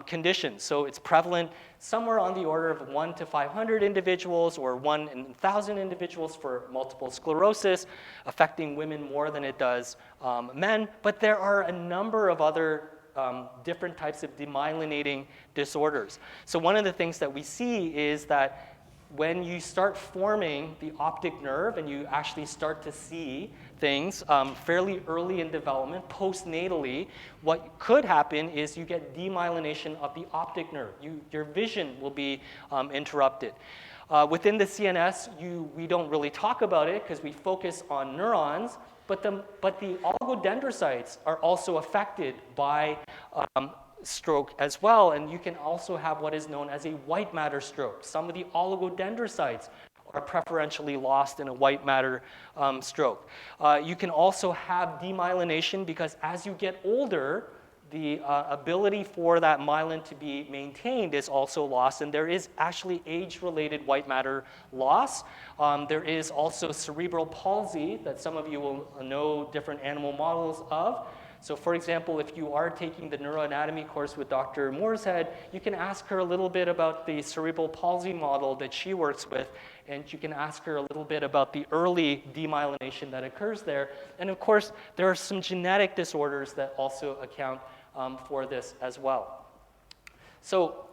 Speaker 1: conditions. So it's prevalent somewhere on the order of 1 to 500 individuals or 1 in 1,000 individuals for multiple sclerosis, affecting women more than it does men. But there are a number of other different types of demyelinating disorders. So one of the things that we see is that when you start forming the optic nerve and you actually start to see things fairly early in development, postnatally, what could happen is you get demyelination of the optic nerve. Your vision will be interrupted. Within the CNS, we don't really talk about it because we focus on neurons, but the oligodendrocytes are also affected by stroke as well, and you can also have what is known as a white matter stroke. Some of the oligodendrocytes are preferentially lost in a white matter stroke. You can also have demyelination because as you get older, the ability for that myelin to be maintained is also lost, and there is actually age-related white matter loss. There is also cerebral palsy that some of you will know different animal models of. So for example, if you are taking the neuroanatomy course with Dr. Mooreshead, you can ask her a little bit about the cerebral palsy model that she works with, and you can ask her a little bit about the early demyelination that occurs there. And of course, there are some genetic disorders that also account for this as well. So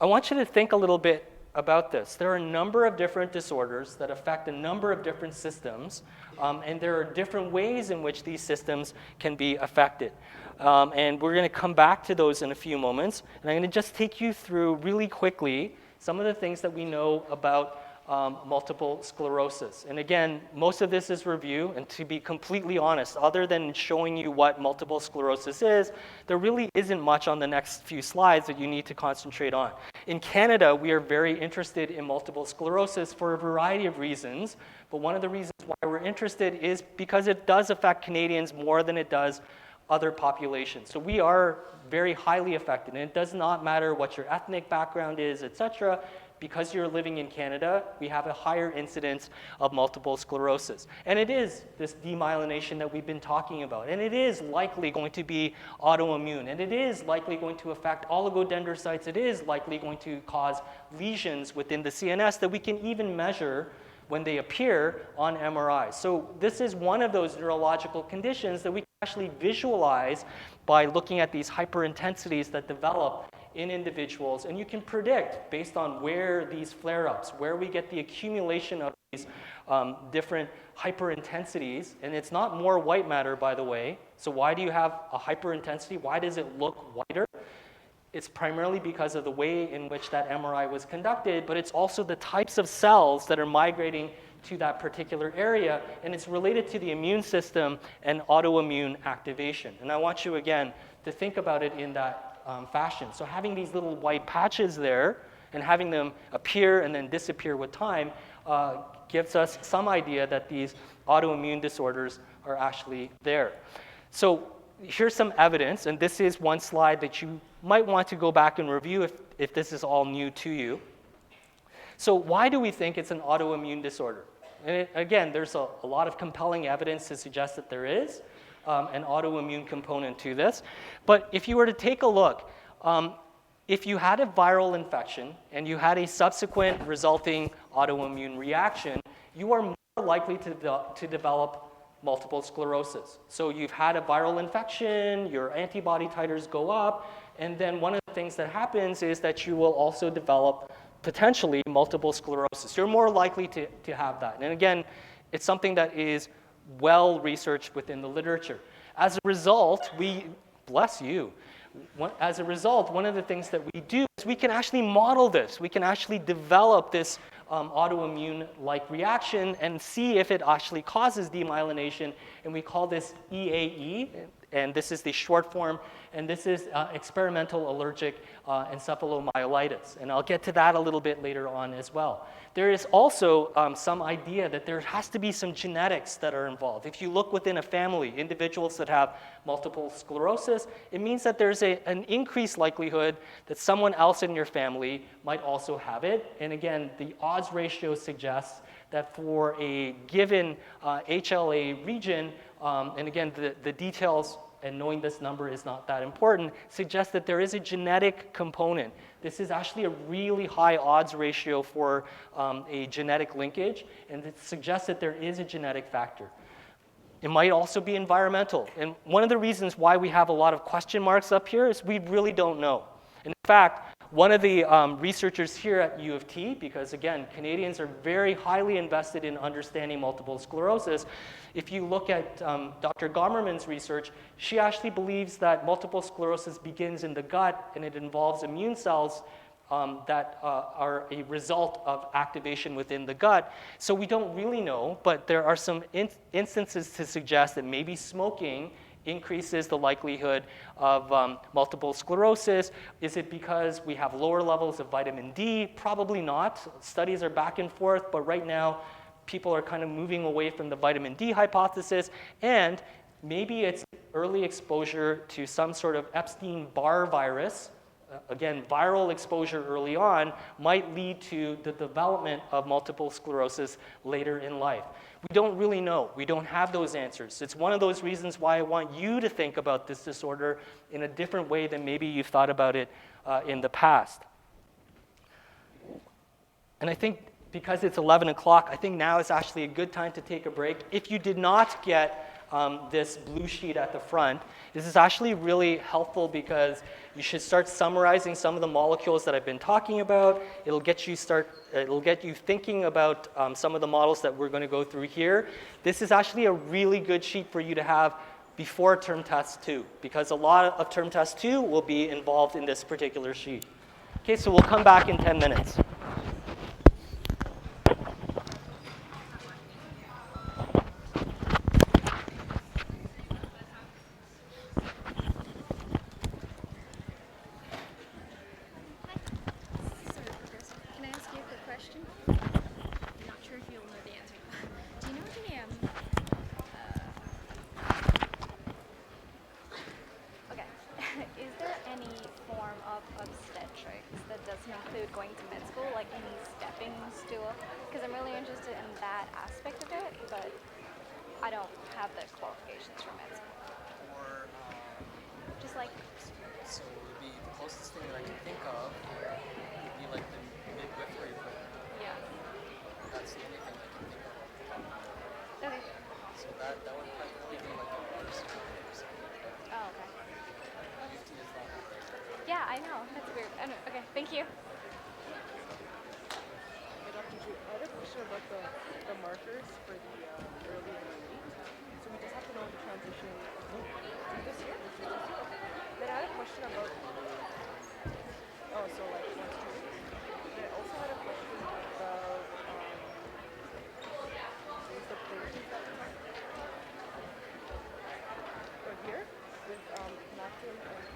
Speaker 1: I want you to think a little bit about this. There are a number of different disorders that affect a number of different systems, and there are different ways in which these systems can be affected. And we're going to come back to those in a few moments. And I'm going to just take you through really quickly some of the things that we know about multiple sclerosis. And again, most of this is review, and to be completely honest, other than showing you what multiple sclerosis is, there really isn't much on the next few slides that you need to concentrate on. In Canada, we are very interested in multiple sclerosis for a variety of reasons, but one of the reasons why we're interested is because it does affect Canadians more than it does other populations. So we are very highly affected, and it does not matter what your ethnic background is, etc. Because you're living in Canada, we have a higher incidence of multiple sclerosis. And it is this demyelination that we've been talking about. And it is likely going to be autoimmune. And it is likely going to affect oligodendrocytes. It is likely going to cause lesions within the CNS that we can even measure when they appear on MRI. So this is one of those neurological conditions that we can actually visualize by looking at these hyperintensities that develop in individuals, and you can predict based on where these flare-ups, where we get the accumulation of these different hyperintensities, and it's not more white matter, by the way. So why do you have a hyperintensity? Why does it look whiter? It's primarily because of the way in which that MRI was conducted, but it's also the types of cells that are migrating to that particular area, and it's related to the immune system and autoimmune activation. And I want you, again, to think about it in that fashion. So having these little white patches there and having them appear and then disappear with time gives us some idea that these autoimmune disorders are actually there. So here's some evidence, and this is one slide that you might want to go back and review if this is all new to you. So why do we think it's an autoimmune disorder? And again, there's a lot of compelling evidence to suggest that there is an autoimmune component to this. But if you were to take a look, if you had a viral infection and you had a subsequent resulting autoimmune reaction, you are more likely to develop multiple sclerosis. So you've had a viral infection, your antibody titers go up, and then one of the things that happens is that you will also develop potentially multiple sclerosis. You're more likely to have that. And again, it's something that is well researched within the literature. As a result, bless you. As a result, one of the things that we do is we can actually model this. We can actually develop this autoimmune-like reaction and see if it actually causes demyelination, and we call this EAE, and this is the short form, and this is experimental allergic encephalomyelitis, and I'll get to that a little bit later on as well. There is also some idea that there has to be some genetics that are involved. If you look within a family, individuals that have multiple sclerosis, it means that there's an increased likelihood that someone else in your family might also have it. And again, the odds ratio suggests that for a given HLA region, and again, the details and knowing this number is not that important, suggests that there is a genetic component. This is actually a really high odds ratio for a genetic linkage, and it suggests that there is a genetic factor. It might also be environmental. And one of the reasons why we have a lot of question marks up here is we really don't know. In fact, one of the researchers here at U of T, because again, Canadians are very highly invested in understanding multiple sclerosis. If you look at Dr. Gomerman's research, she actually believes that multiple sclerosis begins in the gut and it involves immune cells that are a result of activation within the gut. So we don't really know, but there are some instances to suggest that maybe smoking increases the likelihood of multiple sclerosis. Is it because we have lower levels of vitamin D? Probably not. Studies are back and forth, but right now people are kind of moving away from the vitamin D hypothesis, and maybe it's early exposure to some sort of Epstein-Barr virus. Again, viral exposure early on might lead to the development of multiple sclerosis later in life. We don't really know. We don't have those answers. It's one of those reasons why I want you to think about this disorder in a different way than maybe you've thought about it in the past. And I think because it's 11 o'clock, I think now is actually a good time to take a break. If you did not get this blue sheet at the front, this is actually really helpful because you should start summarizing some of the molecules that I've been talking about. It'll get you thinking about some of the models that we're going to go through here. This is actually a really good sheet for you to have before term test 2, because a lot of term test 2 will be involved in this particular sheet. Okay, so we'll come back in 10 minutes.
Speaker 3: Thank you.
Speaker 4: I had a question about the markers for the early and late. So we just have to know the transition this year? Then I had a question about, so like 1 to 2 weeks. Then I also had a question about, what was the proteins that we had? Here, with lactin and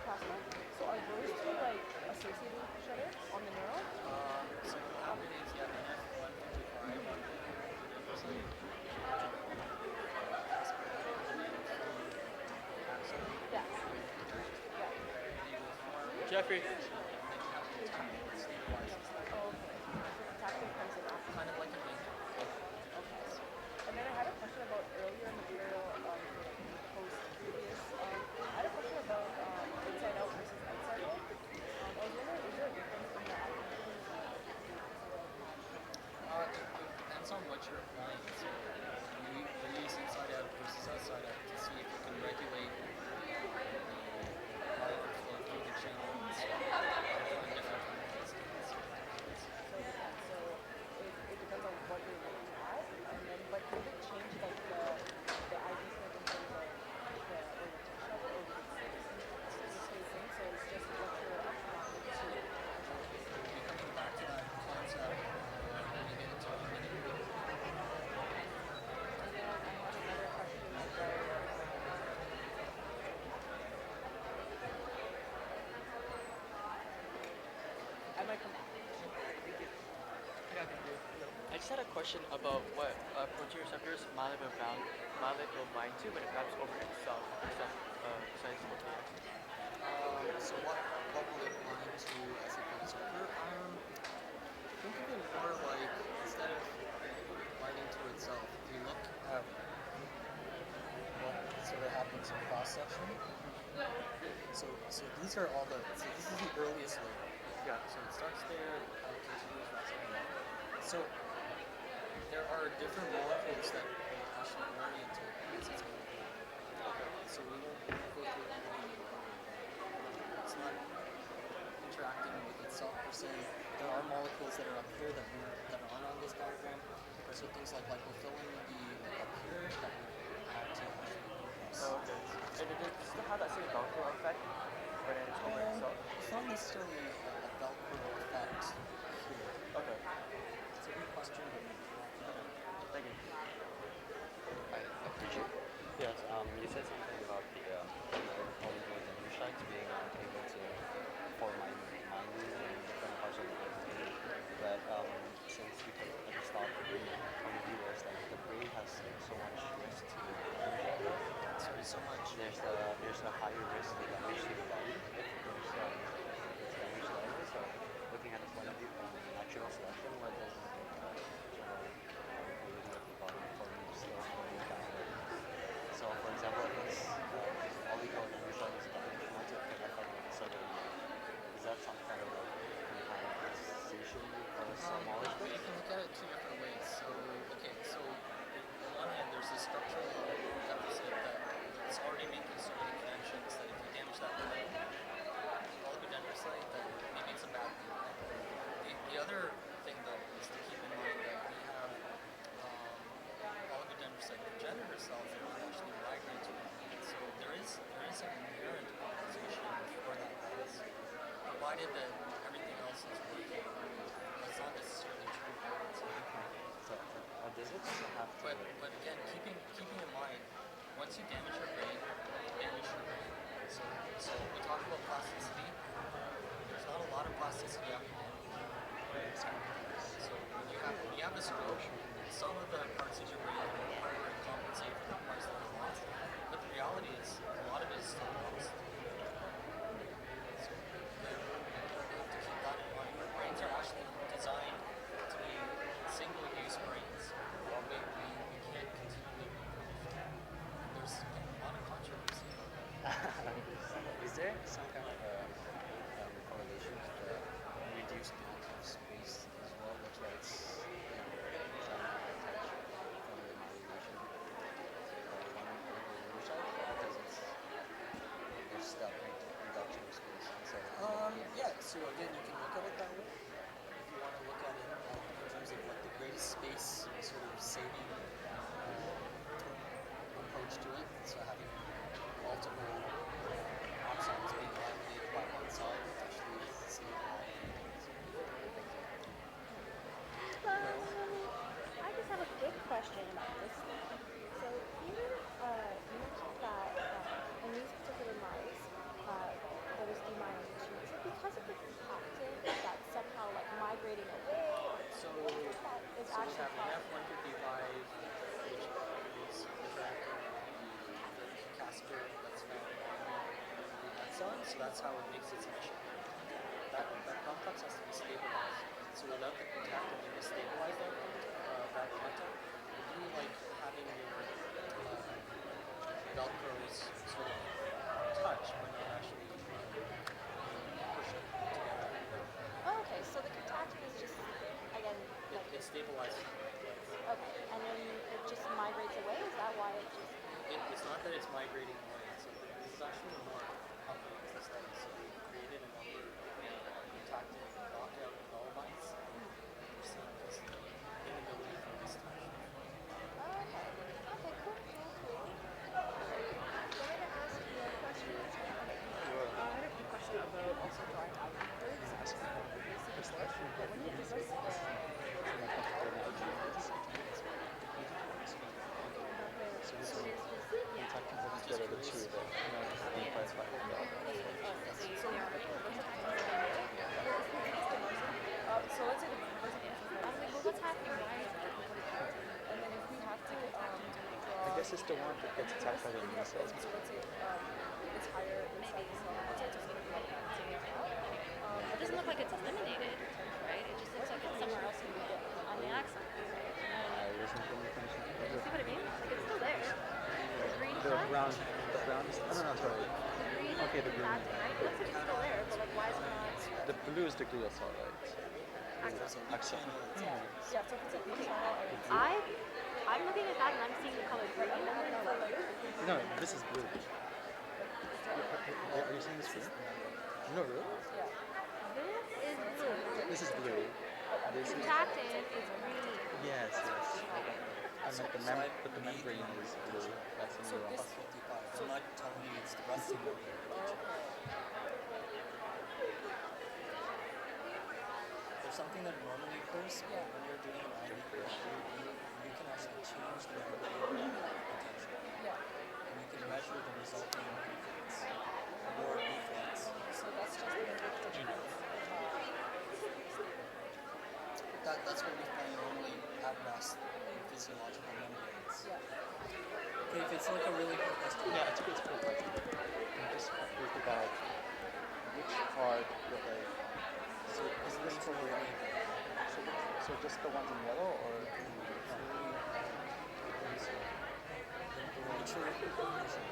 Speaker 4: plasma. So are those two like associated with each other on the neural?
Speaker 5: So nowadays, yeah, the F155
Speaker 4: Yes. Yeah.
Speaker 1: Jeffrey.
Speaker 4: Oh, okay. So lactin comes in after.
Speaker 5: kind of like a link.
Speaker 4: Okay. And then I had a question about earlier material post-previous. I had a question about inside out versus outside out. I was wondering, is there a difference in the applications?
Speaker 5: It depends on what you're applying. So just had a question about what protein receptors myelin will bind to when it wraps over itself, besides proteins.
Speaker 3: So what will it bind to as a receptor? Think of it more like instead of binding to itself, if you look at what sort of happens in cross section. So these are all so this is the earliest layer.
Speaker 5: Yeah.
Speaker 3: So it starts there, kind of continues that second layer. So there are different molecules that actually orient to as it's going on. So we won't go through all of them in order. It's not interacting with itself per se. There are molecules that are up here that aren't on this diagram. So things like lipofilin would be up here that would add to actually.
Speaker 5: Oh, okay. And does it still have that same Velcro effect when it's over itself?
Speaker 3: It's not necessarily a Velcro effect here.
Speaker 5: Okay.
Speaker 3: It's a good question, but
Speaker 5: Thank you.
Speaker 6: Hi, did you? Yes, you said something about the oligodendrocytes being able to form myelin in different parts of the brain. But since we took a stock point of view where it's like the brain has so much risk to damage,
Speaker 3: so much.
Speaker 6: there's a higher risk of damage to the body if there's damage there. So looking at the point of view from natural selection, what does it sort of ability of the body forming skills forming downward? So for example, if it's oligodendrocyte is damaged, once it can affect the cellular, is that some kind of compensation for some molecule?
Speaker 3: You can look at it two different ways. So on one hand, there's this structural deficit that it's already making so many connections that if you damage that oligodendrocyte, then maybe it's a bad thing. The other thing that is to keep in mind that we have oligodendrocyte progenitor cells that can actually migrate to it. So there is an inherent compensation for that bias, provided that everything else is working. That's not necessarily true.
Speaker 6: So, does it also have to?
Speaker 3: But again, keeping in mind, once you damage your brain, you damage your brain. So we talk about plasticity. There's not a lot of plasticity after damage. So when you have a stroke, some of the parts of your brain are compensate for the parts that are lost. But the reality is, a lot of it is still lost. So we have to keep that in mind. Our brains are actually designed to be single-use brains. We can't continually there's a lot of controversy.
Speaker 6: Is there some kind of correlation to the reduced amount of space as well? That's why it's some attached from the myelination one side because there's that reduction of space. So
Speaker 3: Yeah, so again, you can look at it that way. If you want to look at it in terms of like the greatest space sort of saving approach to it, so having multiple axons being laminated by one side actually save a lot of things.
Speaker 4: Hello. I just have a quick question about this. So here, you mentioned that in these particular mice, there was demyelination. Is it because of the compactin that's somehow like migrating away?
Speaker 3: So
Speaker 4: What is that is
Speaker 3: we
Speaker 4: actually
Speaker 3: have an
Speaker 4: causing?
Speaker 3: F155, which is interacting with the caspar that's found on the axon, so that's how it makes its mission. That complex has to be stabilized. So without the contactin to stabilize that contact, it'd be like having your Velcros sort of touch but not actually pushing together.
Speaker 4: Oh, okay, so the contactin is just, again, like,
Speaker 3: It stabilizes.
Speaker 4: okay, and then it just migrates away? Is that why it just...
Speaker 3: It's not that it's migrating away. This is actually more complicated study. So we created a number of contactin knockout null mice. We're seeing this inability for this to actually.
Speaker 4: Oh, okay. Okay, cool. Wanted to ask you a question. I had a quick question about also drawing out methods. But when you give us
Speaker 3: Just curious
Speaker 6: CNS is the one that gets attacked by the immune cells.
Speaker 4: So let's say it's higher inside the cell, outside the cell,
Speaker 7: It doesn't look like it's eliminated, right? It just looks like it's somewhere else on the axon.
Speaker 6: I wasn't paying attention.
Speaker 7: You see what I mean? Like it's still there. The green
Speaker 6: The
Speaker 7: flag?
Speaker 6: brown is, oh no, sorry.
Speaker 7: The green
Speaker 6: Okay, the green.
Speaker 7: flag, right? It looks like it's still there, but like why is it not?
Speaker 6: The blue is the glial cell, right? Axon.
Speaker 4: yeah, so if it's an internal or it's
Speaker 7: I'm looking at that and I'm seeing the color green.
Speaker 6: No, this is blue. Are you saying it's blue? No, really?
Speaker 7: This is blue.
Speaker 6: This is blue. This is,
Speaker 7: Contractant is green.
Speaker 6: yes. I meant but the membrane is blue. That's in neuron.
Speaker 3: I'm not telling you it's the resting membrane. There's something that normally occurs when you're doing an IV therapy. You can actually change the membrane potential. And you can measure the resulting reflex or reflex.
Speaker 4: so that's just
Speaker 3: That's what we find normally at rest in physiological membranes. Okay, if it's like a really good question.
Speaker 6: Yeah, it's a good question. I'm just confused about which part that so is this for so just the ones in yellow or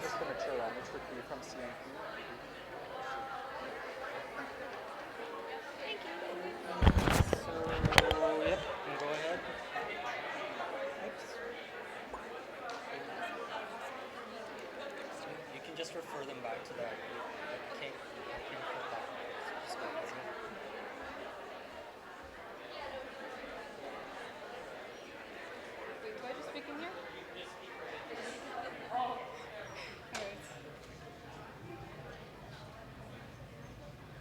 Speaker 6: just the mature one, which would be from CNP?
Speaker 1: So, yep, you can go ahead. You can just refer them back to that. You can't put that. Just go easy.
Speaker 8: Wait, do I just speak in here?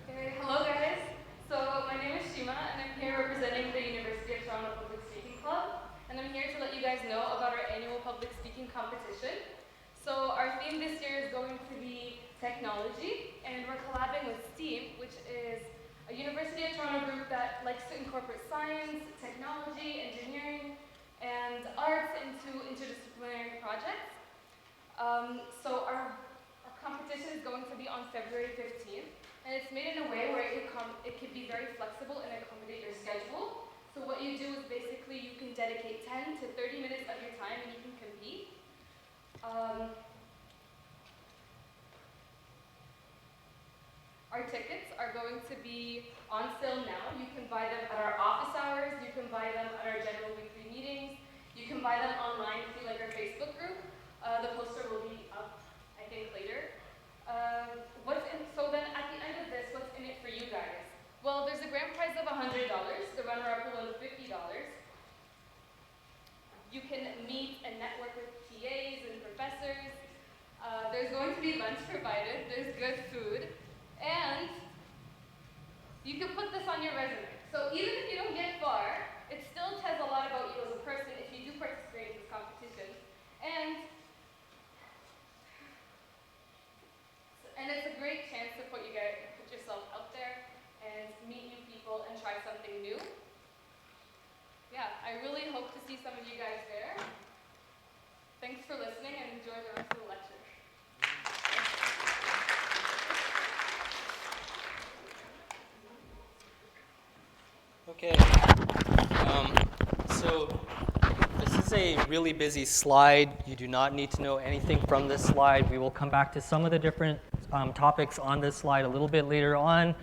Speaker 8: Okay, hello guys. So my name is Shima and I'm here representing the University of Toronto Public Speaking Club. And I'm here to let you guys know about our annual public speaking competition. So our theme this year is going to be technology, and we're collabing with STEAM, which is a University of Toronto group that likes to incorporate science, technology, engineering, and arts into interdisciplinary projects. So our competition is going to be on February 15th, and it's made in a way where it can be very flexible and accommodate your schedule. So what you do is basically you can dedicate 10 to 30 minutes of your time and you can compete. Our tickets are going to be on sale now. You can buy them at our office hours, you can buy them at our general weekly meetings, you can buy them online through like our Facebook group. The poster will be up, I think, later. So then at the end of this, what's in it for you guys? Well, there's a grand prize of $100. The runner-up will win $50. You can meet and network with TAs and professors. There's going to be lunch provided. There's good food. And you can put this on your resume. So even if you don't get far, it still tells a lot about you as a person if you do participate in this competition. And it's a great chance to put yourself out there and meet new people and try something new. Yeah, I really hope to see some of you guys there. Thanks for listening and enjoy the rest of the lecture.
Speaker 1: Okay, so this is a really busy slide. You do not need to know anything from this slide. We will come back to some of the different topics on this slide a little bit later on.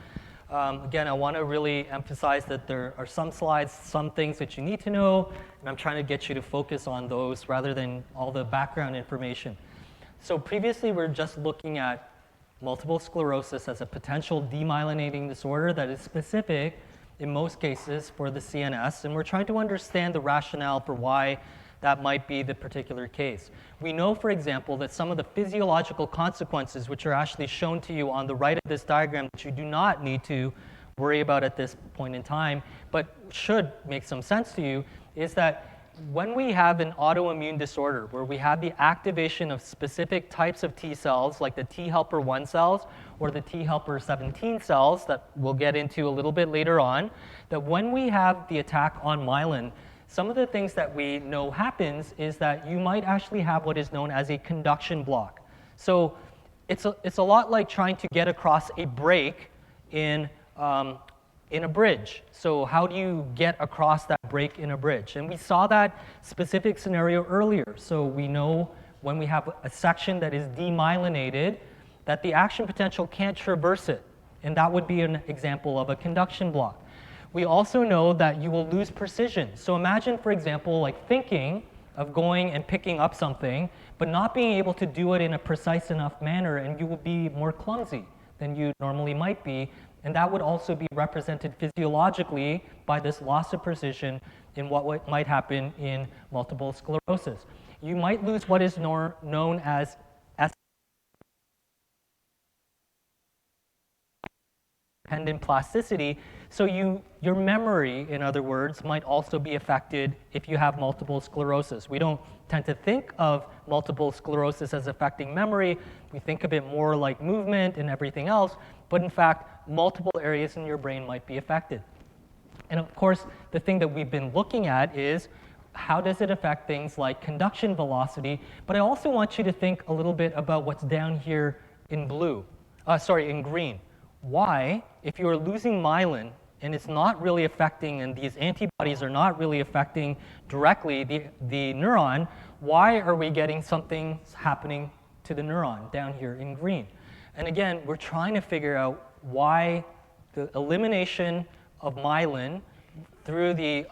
Speaker 1: Again, I want to really emphasize that there are some slides, some things that you need to know, and I'm trying to get you to focus on those rather than all the background information. So previously, we were just looking at multiple sclerosis as a potential demyelinating disorder that is specific in most cases for the CNS, and we're trying to understand the rationale for why that might be the particular case. We know, for example, that some of the physiological consequences, which are actually shown to you on the right of this diagram, that you do not need to worry about at this point in time, but should make some sense to you, is that when we have an autoimmune disorder where we have the activation of specific types of T cells, like the T helper 1 cells or the T helper 17 cells that we'll get into a little bit later on, that when we have the attack on myelin, some of the things that we know happens is that you might actually have what is known as a conduction block. So it's a lot like trying to get across a break in a bridge. So how do you get across that break in a bridge? And we saw that specific scenario earlier. So we know when we have a section that is demyelinated, that the action potential can't traverse it. And that would be an example of a conduction block. We also know that you will lose precision. So imagine, for example, like thinking of going and picking up something, but not being able to do it in a precise enough manner, and you will be more clumsy than you normally might be. And that would also be represented physiologically by this loss of precision in what might happen in multiple sclerosis. You might lose what is known as dependent plasticity. So your memory, in other words, might also be affected if you have multiple sclerosis. We don't tend to think of multiple sclerosis as affecting memory. We think of it more like movement and everything else, but in fact, multiple areas in your brain might be affected. And of course, the thing that we've been looking at is how does it affect things like conduction velocity, but I also want you to think a little bit about what's down here in in green. Why, if you're losing myelin and it's not really affecting, and these antibodies are not really affecting directly the neuron, why are we getting something happening to the neuron down here in green? And again, we're trying to figure out why the elimination of myelin through the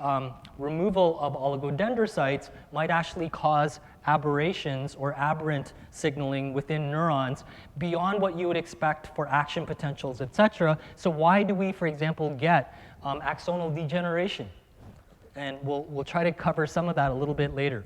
Speaker 1: removal of oligodendrocytes might actually cause aberrations or aberrant signaling within neurons beyond what you would expect for action potentials, etc. So why do we, for example, get axonal degeneration? And we'll try to cover some of that a little bit later.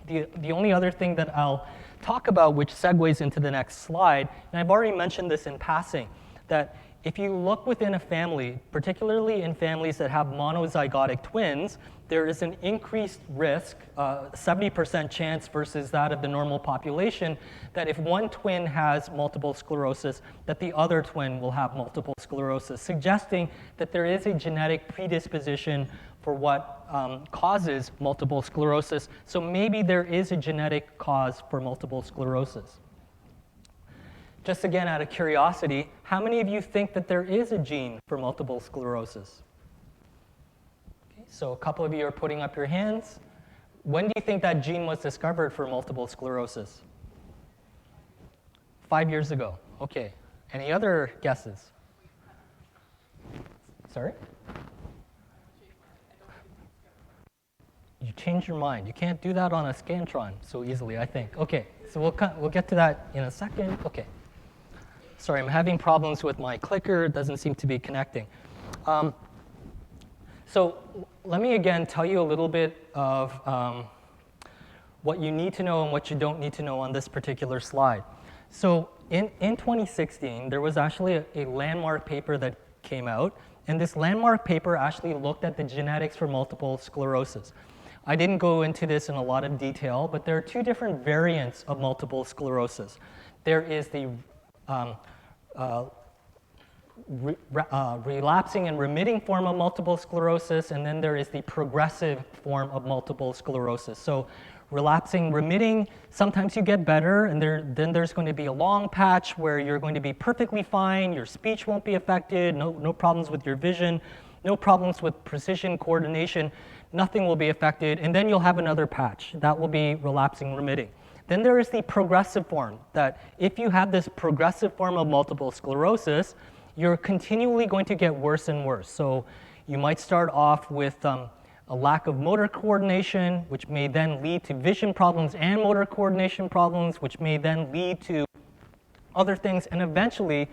Speaker 1: The only other thing that I'll talk about, which segues into the next slide, and I've already mentioned this in passing, that if you look within a family, particularly in families that have monozygotic twins, there is an increased risk, 70% chance versus that of the normal population, that if one twin has multiple sclerosis, that the other twin will have multiple sclerosis, suggesting that there is a genetic predisposition for what causes multiple sclerosis. So maybe there is a genetic cause for multiple sclerosis. Just again, out of curiosity, how many of you think that there is a gene for multiple sclerosis? Okay, so a couple of you are putting up your hands. When do you think that gene was discovered for multiple sclerosis? 5 years ago. Okay. Any other guesses? Sorry? You changed your mind. You can't do that on a Scantron so easily, I think. Okay, so we'll get to that in a second. Okay. Sorry, I'm having problems with my clicker. It doesn't seem to be connecting. So let me again tell you a little bit of what you need to know and what you don't need to know on this particular slide. So in 2016, there was actually a landmark paper that came out, and this landmark paper actually looked at the genetics for multiple sclerosis. I didn't go into this in a lot of detail, but there are two different variants of multiple sclerosis. There is the relapsing and remitting form of multiple sclerosis, and then there is the progressive form of multiple sclerosis. So relapsing, remitting, sometimes you get better, and then there's going to be a long patch where you're going to be perfectly fine, your speech won't be affected, no problems with your vision, no problems with precision, coordination, nothing will be affected, and then you'll have another patch. That will be relapsing, remitting. Then there is the progressive form, that if you have this progressive form of multiple sclerosis, you're continually going to get worse and worse. So you might start off with a lack of motor coordination, which may then lead to vision problems and motor coordination problems, which may then lead to other things, and eventually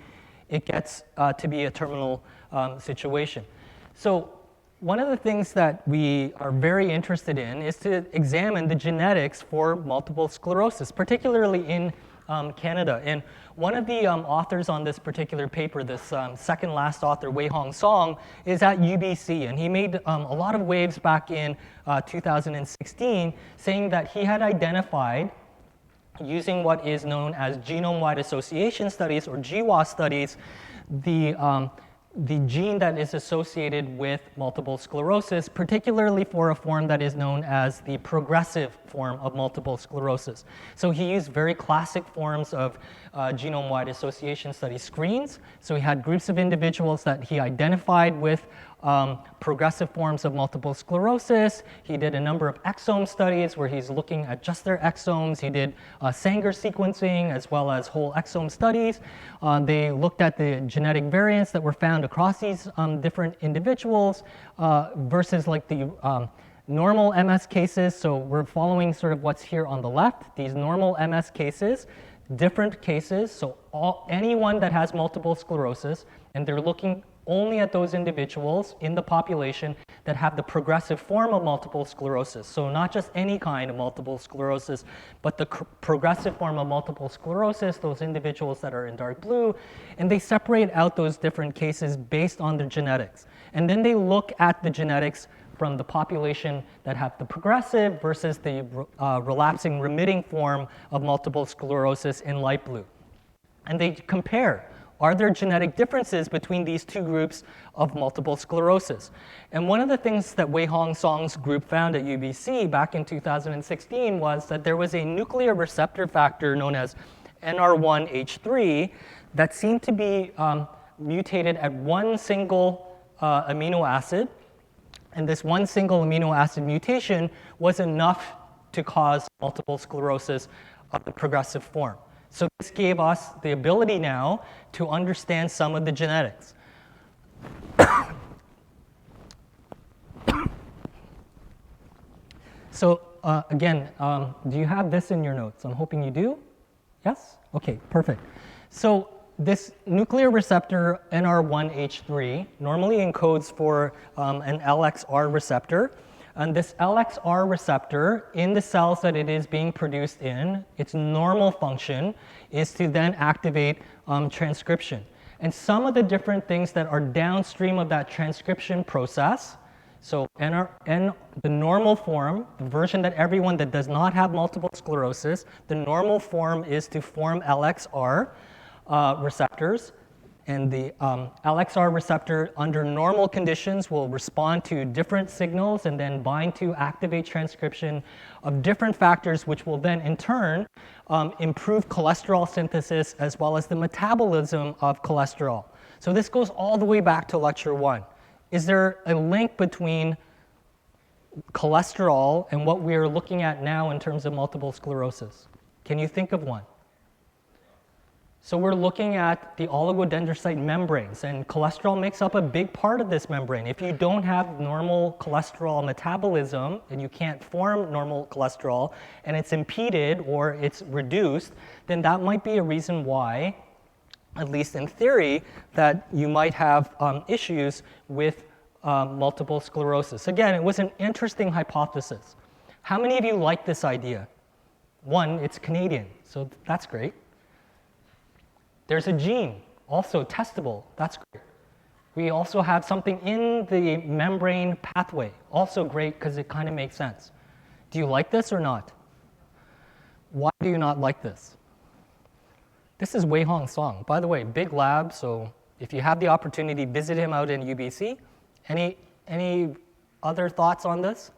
Speaker 1: it gets to be a terminal situation. So one of the things that we are very interested in is to examine the genetics for multiple sclerosis, particularly in Canada. And one of the authors on this particular paper, this second last author, Wei-Hong Song, is at UBC, and he made a lot of waves back in 2016, saying that he had identified, using what is known as genome-wide association studies, or GWAS studies, the the gene that is associated with multiple sclerosis, particularly for a form that is known as the progressive form of multiple sclerosis. So he used very classic forms of genome-wide association study screens. So he had groups of individuals that he identified with progressive forms of multiple sclerosis. He did a number of exome studies where he's looking at just their exomes. He did Sanger sequencing as well as whole exome studies. They looked at the genetic variants that were found across these different individuals versus like the normal MS cases. So we're following sort of what's here on the left, these normal MS cases, different cases. So anyone that has multiple sclerosis, and they're looking only at those individuals in the population that have the progressive form of multiple sclerosis. So not just any kind of multiple sclerosis, but the progressive form of multiple sclerosis, those individuals that are in dark blue, and they separate out those different cases based on their genetics. And then they look at the genetics from the population that have the progressive versus the relapsing remitting form of multiple sclerosis in light blue. And they compare, are there genetic differences between these two groups of multiple sclerosis? And one of the things that Wei-Hong Song's group found at UBC back in 2016 was that there was a nuclear receptor factor known as NR1H3 that seemed to be mutated at one single amino acid. And this one single amino acid mutation was enough to cause multiple sclerosis of the progressive form. So this gave us the ability now to understand some of the genetics. So again, do you have this in your notes? I'm hoping you do. Yes? Okay, perfect. So this nuclear receptor NR1H3 normally encodes for an LXR receptor. And this LXR receptor in the cells that it is being produced in, its normal function is to then activate transcription. And some of the different things that are downstream of that transcription process, so the normal form, the version that everyone that does not have multiple sclerosis, the normal form is to form LXR receptors. And the LXR receptor under normal conditions will respond to different signals and then bind to activate transcription of different factors, which will then in turn improve cholesterol synthesis as well as the metabolism of cholesterol. So this goes all the way back to lecture 1. Is there a link between cholesterol and what we are looking at now in terms of multiple sclerosis? Can you think of one? So we're looking at the oligodendrocyte membranes, and cholesterol makes up a big part of this membrane. If you don't have normal cholesterol metabolism and you can't form normal cholesterol and it's impeded or it's reduced, then that might be a reason why, at least in theory, that you might have issues with multiple sclerosis. Again, it was an interesting hypothesis. How many of you like this idea? One, it's Canadian, so that's great. There's a gene, also testable, that's great. We also have something in the membrane pathway, also great because it kind of makes sense. Do you like this or not? Why do you not like this? This is Wei-Hong Song. By the way, big lab, so if you have the opportunity, visit him out in UBC. Any other thoughts on this?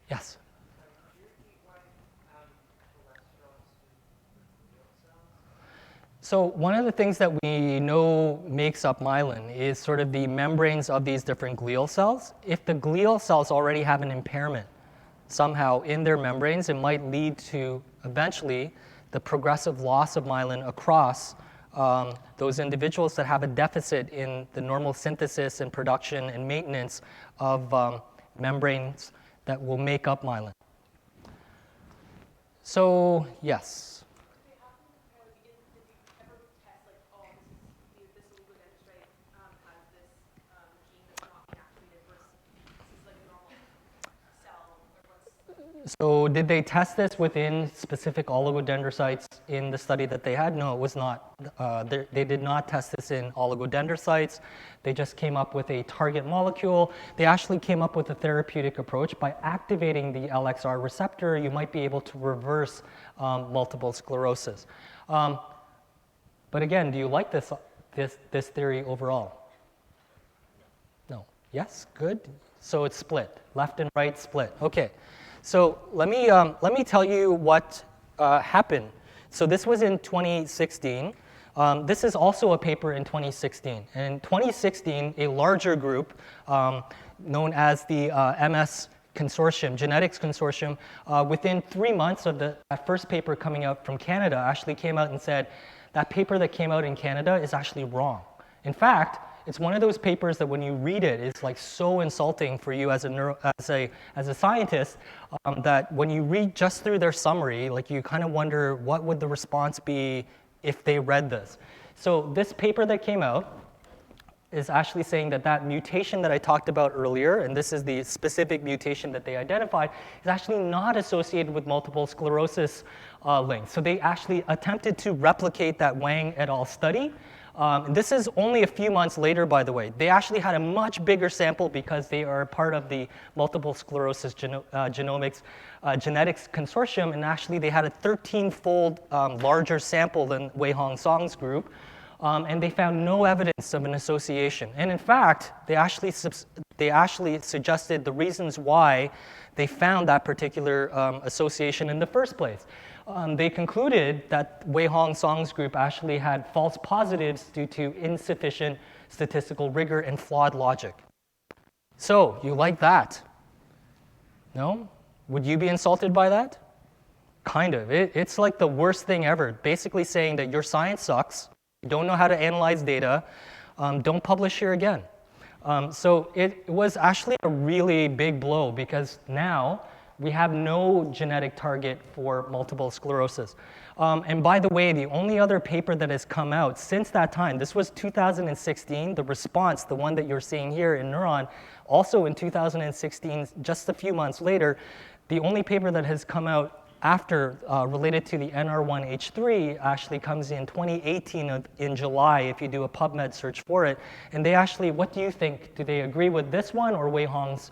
Speaker 1: Yes? So one of the things that we know makes up myelin is sort of the membranes of these different glial cells. If the glial cells already have an impairment somehow in their membranes, it might lead to eventually the progressive loss of myelin across those individuals that have a deficit in the normal synthesis and production and maintenance of membranes that will make up myelin. So yes. So did they test this within specific oligodendrocytes in the study that they had? No, it was not. They did not test this in oligodendrocytes. They just came up with a target molecule. They actually came up with a therapeutic approach. By activating the LXR receptor, you might be able to reverse multiple sclerosis. But again, do you like this this theory overall? No. Yes? Good. So it's split. Left and right split. Okay. So let me tell you what happened. So this was in 2016. This is also a paper in 2016. And in 2016, a larger group known as the MS Consortium, Genetics Consortium, within 3 months of that first paper coming out from Canada, actually came out and said that paper that came out in Canada is actually wrong. In fact, it's one of those papers that when you read it, it's like so insulting for you as a scientist that when you read just through their summary, like you kind of wonder what would the response be if they read this. So this paper that came out is actually saying that that mutation that I talked about earlier, and this is the specific mutation that they identified, is actually not associated with multiple sclerosis links. So they actually attempted to replicate that Wang et al. Study. This is only a few months later, by the way. They actually had a much bigger sample because they are part of the Multiple Sclerosis Genetics Consortium, and actually they had a 13-fold larger sample than Wei Hong Song's group, and they found no evidence of an association. And in fact, they actually suggested the reasons why they found that particular association in the first place. They concluded that Wei Hong Song's group actually had false positives due to insufficient statistical rigor and flawed logic. So, you like that? No? Would you be insulted by that? Kind of. It's like the worst thing ever. Basically saying that your science sucks, you don't know how to analyze data, don't publish here again. So it was actually a really big blow because now we have no genetic target for multiple sclerosis. And by the way, the only other paper that has come out since that time, this was 2016, the response, the one that you're seeing here in Neuron, also in 2016, just a few months later, the only paper that has come out after related to the NR1H3 actually comes in 2018 in July if you do a PubMed search for it. And they actually, what do you think? Do they agree with this one or Wei Hong's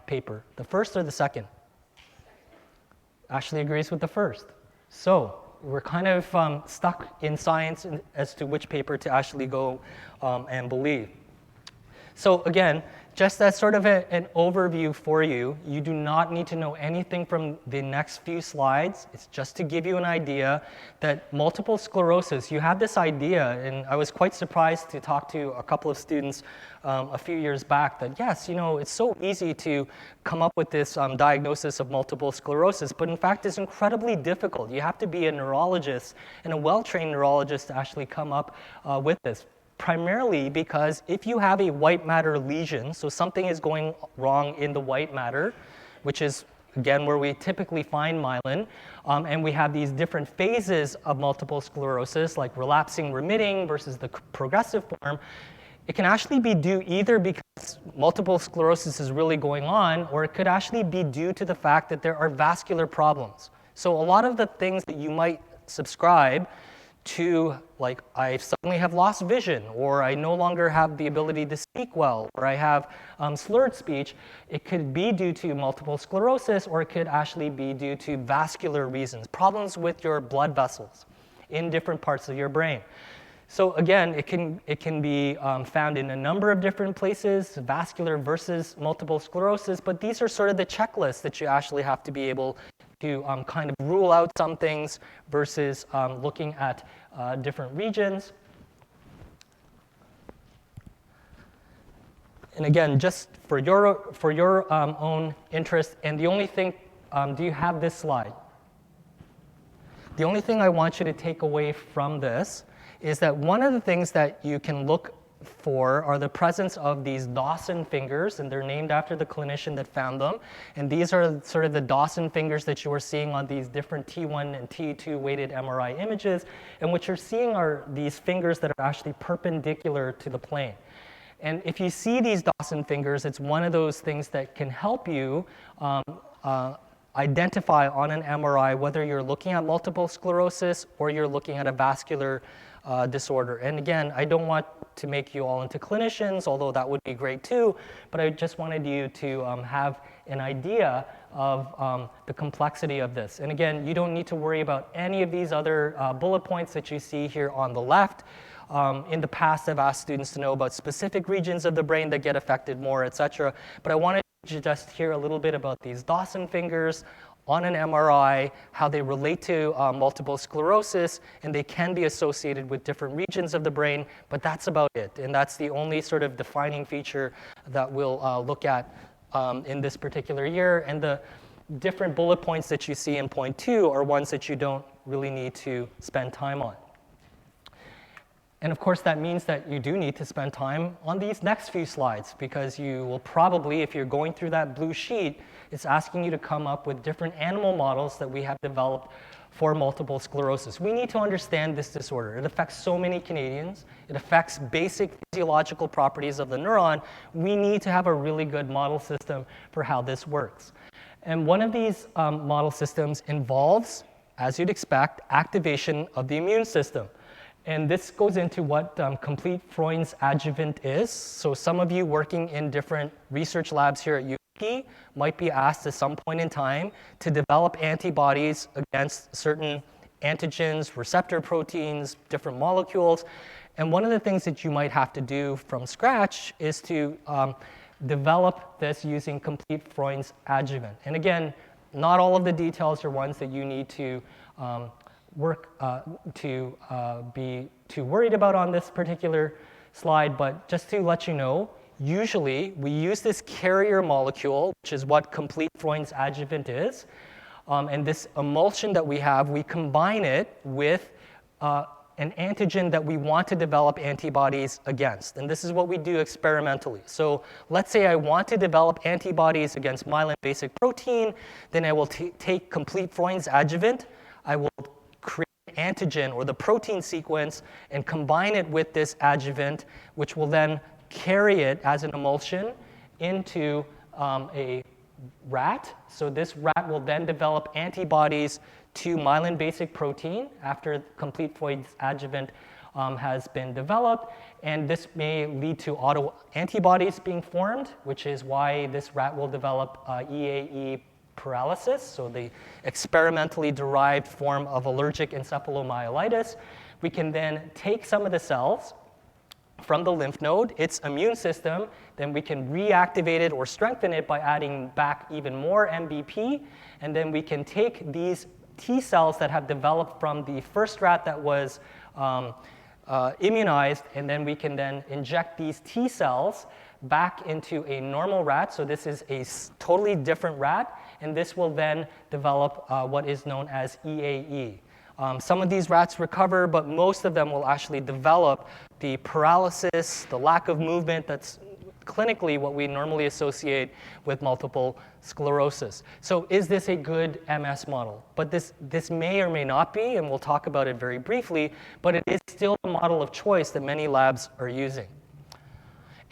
Speaker 1: paper? The first or the second? Actually agrees with the first. So we're kind of stuck in science as to which paper to actually go and believe. So again, just as sort of an overview for you, you do not need to know anything from the next few slides. It's just to give you an idea that multiple sclerosis, you have this idea, and I was quite surprised to talk to a couple of students a few years back that yes, you know, it's so easy to come up with this diagnosis of multiple sclerosis, but in fact it's incredibly difficult. You have to be a neurologist and a well-trained neurologist to actually come up with this. Primarily because if you have a white matter lesion, so something is going wrong in the white matter, which is again where we typically find myelin, and we have these different phases of multiple sclerosis, like relapsing remitting versus the progressive form, it can actually be due either because multiple sclerosis is really going on, or it could actually be due to the fact that there are vascular problems. So a lot of the things that you might subscribe to, like I suddenly have lost vision, or I no longer have the ability to speak well, or I have slurred speech, it could be due to multiple sclerosis, or it could actually be due to vascular reasons, problems with your blood vessels in different parts of your brain. So again, it can be found in a number of different places, vascular versus multiple sclerosis, but these are sort of the checklists that you actually have to be able to kind of rule out some things versus looking at different regions. And again, just for your own interest, and the only thing, do you have this slide? The only thing I want you to take away from this is that one of the things that you can look for are the presence of these Dawson fingers, and they're named after the clinician that found them. And these are sort of the Dawson fingers that you are seeing on these different T1 and T2 weighted MRI images. And what you're seeing are these fingers that are actually perpendicular to the plane. And if you see these Dawson fingers, it's one of those things that can help you identify on an MRI whether you're looking at multiple sclerosis or you're looking at a vascular disorder. And again, I don't want to make you all into clinicians, although that would be great too, but I just wanted you to have an idea of the complexity of this. And again, you don't need to worry about any of these other bullet points that you see here on the left. In the past, I've asked students to know about specific regions of the brain that get affected more, etc. But I wanted to just hear a little bit about these Dawson fingers on an MRI, how they relate to multiple sclerosis, and they can be associated with different regions of the brain, but that's about it. And that's the only sort of defining feature that we'll look at in this particular year. And the different bullet points that you see in point 2 are ones that you don't really need to spend time on. And of course, that means that you do need to spend time on these next few slides, because you will probably, if you're going through that blue sheet, it's asking you to come up with different animal models that we have developed for multiple sclerosis. We need to understand this disorder. It affects so many Canadians. It affects basic physiological properties of the neuron. We need to have a really good model system for how this works. And one of these model systems involves, as you'd expect, activation of the immune system. And this goes into what complete Freund's adjuvant is. So some of you working in different research labs here at UP might be asked at some point in time to develop antibodies against certain antigens, receptor proteins, different molecules. And one of the things that you might have to do from scratch is to develop this using complete Freund's adjuvant. And again, not all of the details are ones that you need to be too worried about on this particular slide, but just to let you know, usually we use this carrier molecule, which is what complete Freund's adjuvant is, and this emulsion that we have, we combine it with an antigen that we want to develop antibodies against. And this is what we do experimentally. So let's say I want to develop antibodies against myelin basic protein, then I will take complete Freund's adjuvant, I will create an antigen or the protein sequence and combine it with this adjuvant, which will then carry it as an emulsion into a rat. So this rat will then develop antibodies to myelin basic protein after complete Freund's adjuvant has been developed. And this may lead to autoantibodies being formed, which is why this rat will develop EAE paralysis, so the experimentally derived form of allergic encephalomyelitis. We can then take some of the cells from the lymph node, its immune system, then we can reactivate it or strengthen it by adding back even more MBP, and then we can take these T cells that have developed from the first rat that was immunized, and then we can then inject these T cells back into a normal rat. So this is a totally different rat, and this will then develop what is known as EAE. Some of these rats recover, but most of them will actually develop the paralysis, the lack of movement that's clinically what we normally associate with multiple sclerosis. So is this a good MS model? But this may or may not be, and we'll talk about it very briefly, but it is still a model of choice that many labs are using.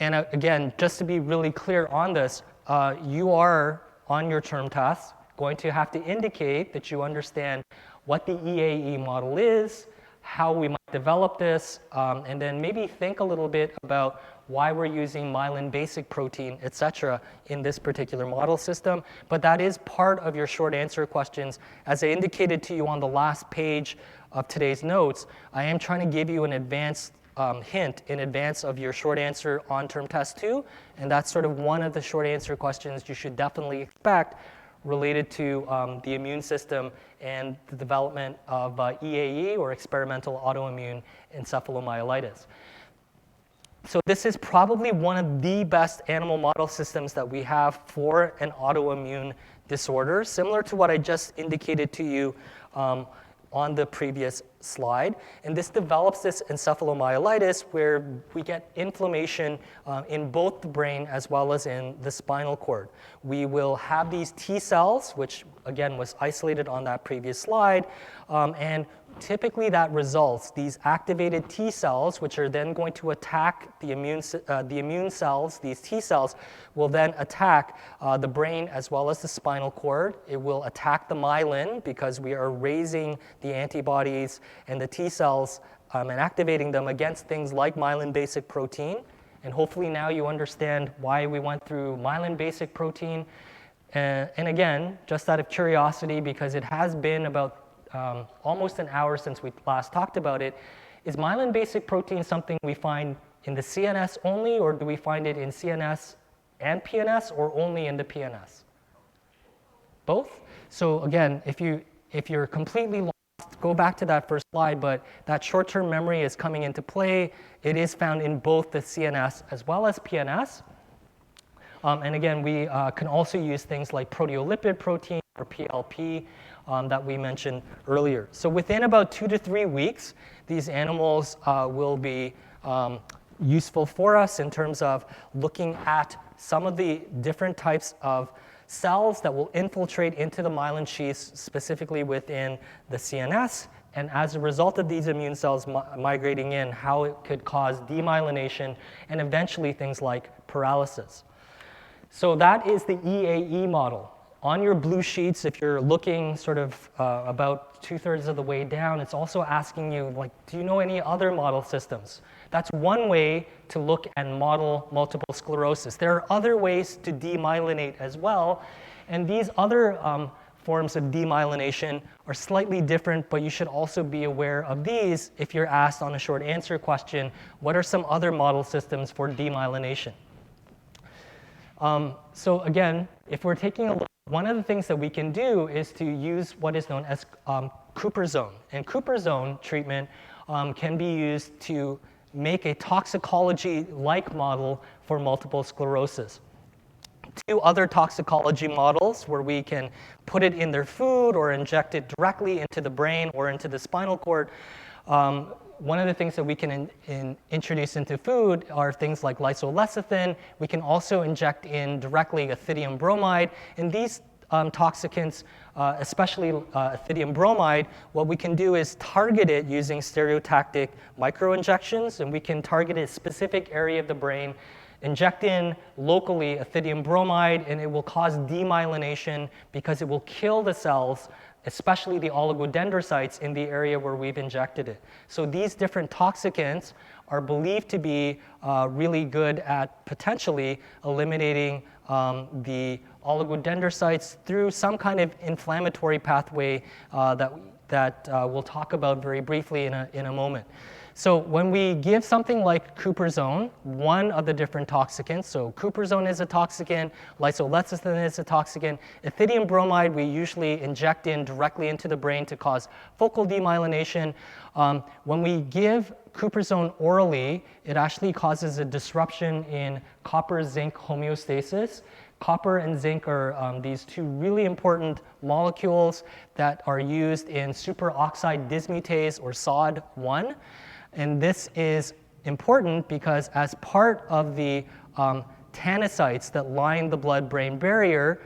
Speaker 1: And again, just to be really clear on this, you are, on your term test, going to have to indicate that you understand what the EAE model is, how we might develop this, and then maybe think a little bit about why we're using myelin basic protein, et cetera, in this particular model system. But that is part of your short answer questions. As I indicated to you on the last page of today's notes, I am trying to give you an advanced hint in advance of your short answer on term test 2, and that's sort of one of the short answer questions you should definitely expect related to the immune system and the development of EAE, or experimental autoimmune encephalomyelitis. So this is probably one of the best animal model systems that we have for an autoimmune disorder, similar to what I just indicated to you on the previous slide. And this develops this encephalomyelitis where we get inflammation in both the brain as well as in the spinal cord. We will have these T cells, which again was isolated on that previous slide, and typically that results, these activated T cells, which are then going to attack the immune cells, these T cells will then attack the brain as well as the spinal cord. It will attack the myelin because we are raising the antibodies and the T cells and activating them against things like myelin basic protein. And hopefully now you understand why we went through myelin basic protein. And again, just out of curiosity, because it has been about almost an hour since we last talked about it, is myelin basic protein something we find in the CNS only, or do we find it in CNS and PNS, or only in the PNS? Both? So again, if you're completely lost, go back to that first slide, but that short-term memory is coming into play. It is found in both the CNS as well as PNS. And again, we can also use things like proteolipid protein or PLP that we mentioned earlier. So within about 2 to 3 weeks, these animals will be useful for us in terms of looking at some of the different types of cells that will infiltrate into the myelin sheaths, specifically within the CNS. And as a result of these immune cells migrating in, how it could cause demyelination and eventually things like paralysis. So that is the EAE model. On your blue sheets, if you're looking sort of about 2/3 of the way down, it's also asking you, like, do you know any other model systems? That's one way to look and model multiple sclerosis. There are other ways to demyelinate as well, and these other forms of demyelination are slightly different, but you should also be aware of these if you're asked on a short answer question, what are some other model systems for demyelination? So again, if we're taking a look, one of the things that we can do is to use what is known as Cooperzone. And Cooperzone treatment can be used to make a toxicology-like model for multiple sclerosis. 2 other toxicology models where we can put it in their food or inject it directly into the brain or into the spinal cord. One of the things that we can introduce into food are things like lysolecithin. We can also inject in directly ethidium bromide. And these toxicants, especially ethidium bromide, what we can do is target it using stereotactic microinjections, and we can target a specific area of the brain, inject in locally ethidium bromide, and it will cause demyelination because it will kill the cells, especially the oligodendrocytes in the area where we've injected it. So these different toxicants are believed to be really good at potentially eliminating the oligodendrocytes through some kind of inflammatory pathway that we'll talk about very briefly in a moment. So when we give something like Cooperzone, one of the different toxicants, so Cooperzone is a toxicant, lysolecithin is a toxicant, ethidium bromide we usually inject in directly into the brain to cause focal demyelination. When we give Cooperzone orally, it actually causes a disruption in copper-zinc homeostasis. Copper and zinc are these 2 really important molecules that are used in superoxide dismutase or SOD1. And this is important because as part of the tanocytes that line the blood-brain barrier,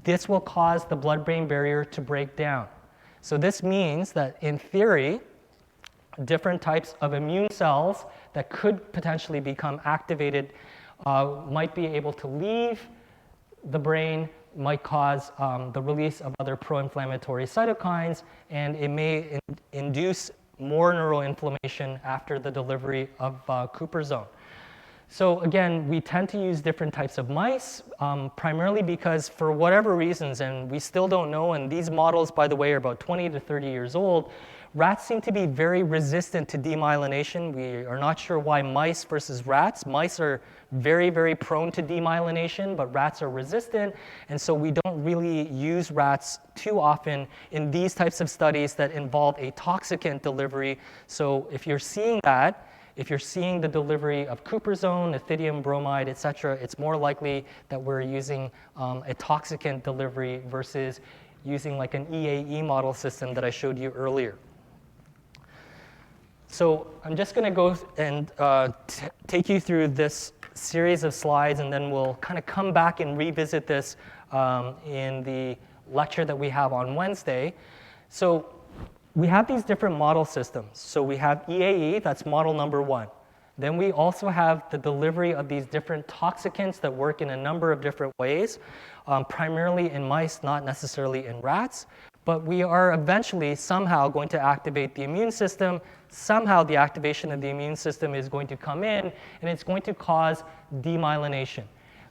Speaker 1: this will cause the blood-brain barrier to break down. So this means that in theory, different types of immune cells that could potentially become activated might be able to leave the brain, might cause the release of other pro-inflammatory cytokines, and it may induce more neuroinflammation after the delivery of Cooperzone. So again, we tend to use different types of mice, primarily because for whatever reasons, and we still don't know, and these models, by the way, are about 20 to 30 years old, rats seem to be very resistant to demyelination. We are not sure why mice versus rats. Mice are very, very prone to demyelination, but rats are resistant, and so we don't really use rats too often in these types of studies that involve a toxicant delivery. So if you're seeing that, if you're seeing the delivery of Cooperzone, ethidium bromide, etc., it's more likely that we're using a toxicant delivery versus using like an EAE model system that I showed you earlier. So I'm just going to go and take you through this series of slides, and then we'll kind of come back and revisit this in the lecture that we have on Wednesday. So we have these different model systems. So we have EAE, that's model number 1. Then we also have the delivery of these different toxicants that work in a number of different ways, primarily in mice, not necessarily in rats. But we are eventually somehow going to activate the immune system. Somehow the activation of the immune system is going to come in, and it's going to cause demyelination.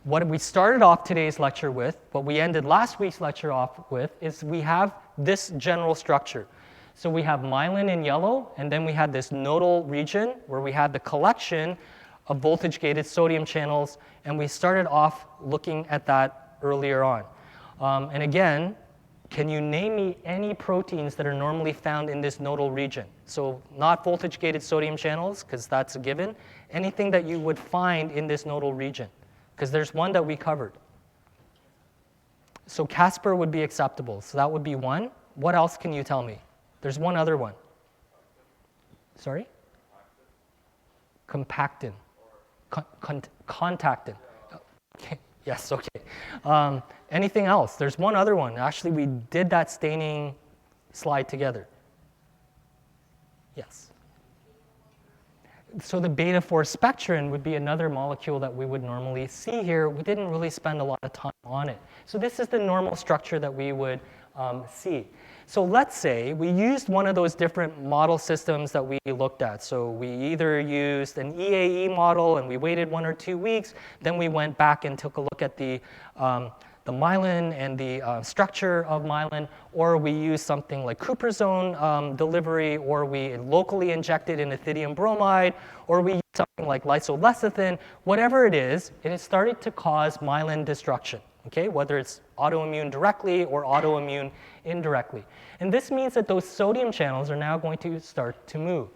Speaker 1: What we started off today's lecture with, what we ended last week's lecture off with, is we have this general structure. So we have myelin in yellow, and then we had this nodal region where we had the collection of voltage-gated sodium channels, and we started off looking at that earlier on. And again, can you name me any proteins that are normally found in this nodal region? So not voltage-gated sodium channels, because that's a given. Anything that you would find in this nodal region, because there's one that we covered. So Casper would be acceptable. So that would be one. What else can you tell me? There's one other one. Sorry? Compactin. Contactin. Okay. Yes, okay. Anything else? There's one other one. Actually, we did that staining slide together. Yes. So the beta-4 spectrin would be another molecule that we would normally see here. We didn't really spend a lot of time on it. So this is the normal structure that we would see. So let's say we used one of those different model systems that we looked at. So we either used an EAE model and we waited 1 or 2 weeks, then we went back and took a look at the myelin and the structure of myelin, or we used something like cuprizone delivery, or we locally injected in ethidium bromide, or we used something like lysolecithin. Whatever it is, it has started to cause myelin destruction. Okay, whether it's autoimmune directly or autoimmune indirectly. And this means that those sodium channels are now going to start to move.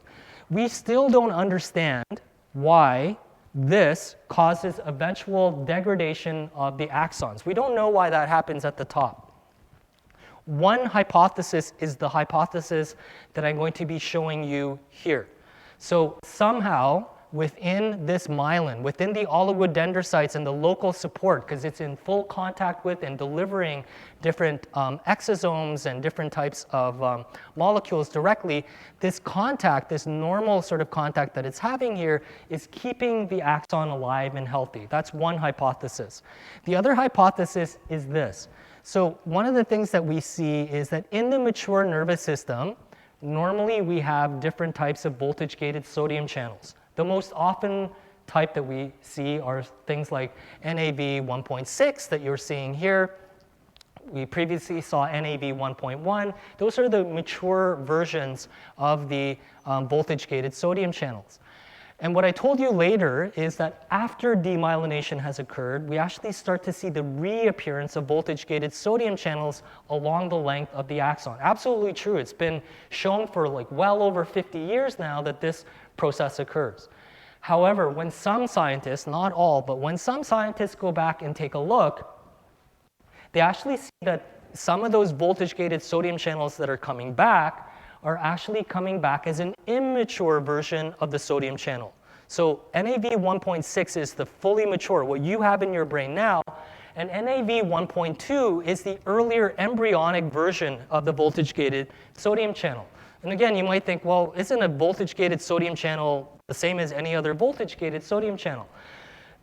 Speaker 1: We still don't understand why this causes eventual degradation of the axons. We don't know why that happens at the top. One hypothesis is the hypothesis that I'm going to be showing you here. So somehow, within this myelin, within the oligodendrocytes and the local support, because it's in full contact with and delivering different exosomes and different types of molecules directly, this contact, this normal sort of contact that it's having here, is keeping the axon alive and healthy. That's one hypothesis. The other hypothesis is this. So one of the things that we see is that in the mature nervous system, normally we have different types of voltage-gated sodium channels. The most often type that we see are things like NAV 1.6 that you're seeing here. We previously saw NAV 1.1. Those are the mature versions of the voltage-gated sodium channels. And what I told you later is that after demyelination has occurred, we actually start to see the reappearance of voltage-gated sodium channels along the length of the axon. Absolutely true. It's been shown for like well over 50 years now that this process occurs. However, when some scientists, not all, but when some scientists go back and take a look, they actually see that some of those voltage-gated sodium channels that are coming back are actually coming back as an immature version of the sodium channel. So NAV 1.6 is the fully mature, what you have in your brain now, and NAV 1.2 is the earlier embryonic version of the voltage-gated sodium channel. And again, you might think, well, isn't a voltage-gated sodium channel the same as any other voltage-gated sodium channel?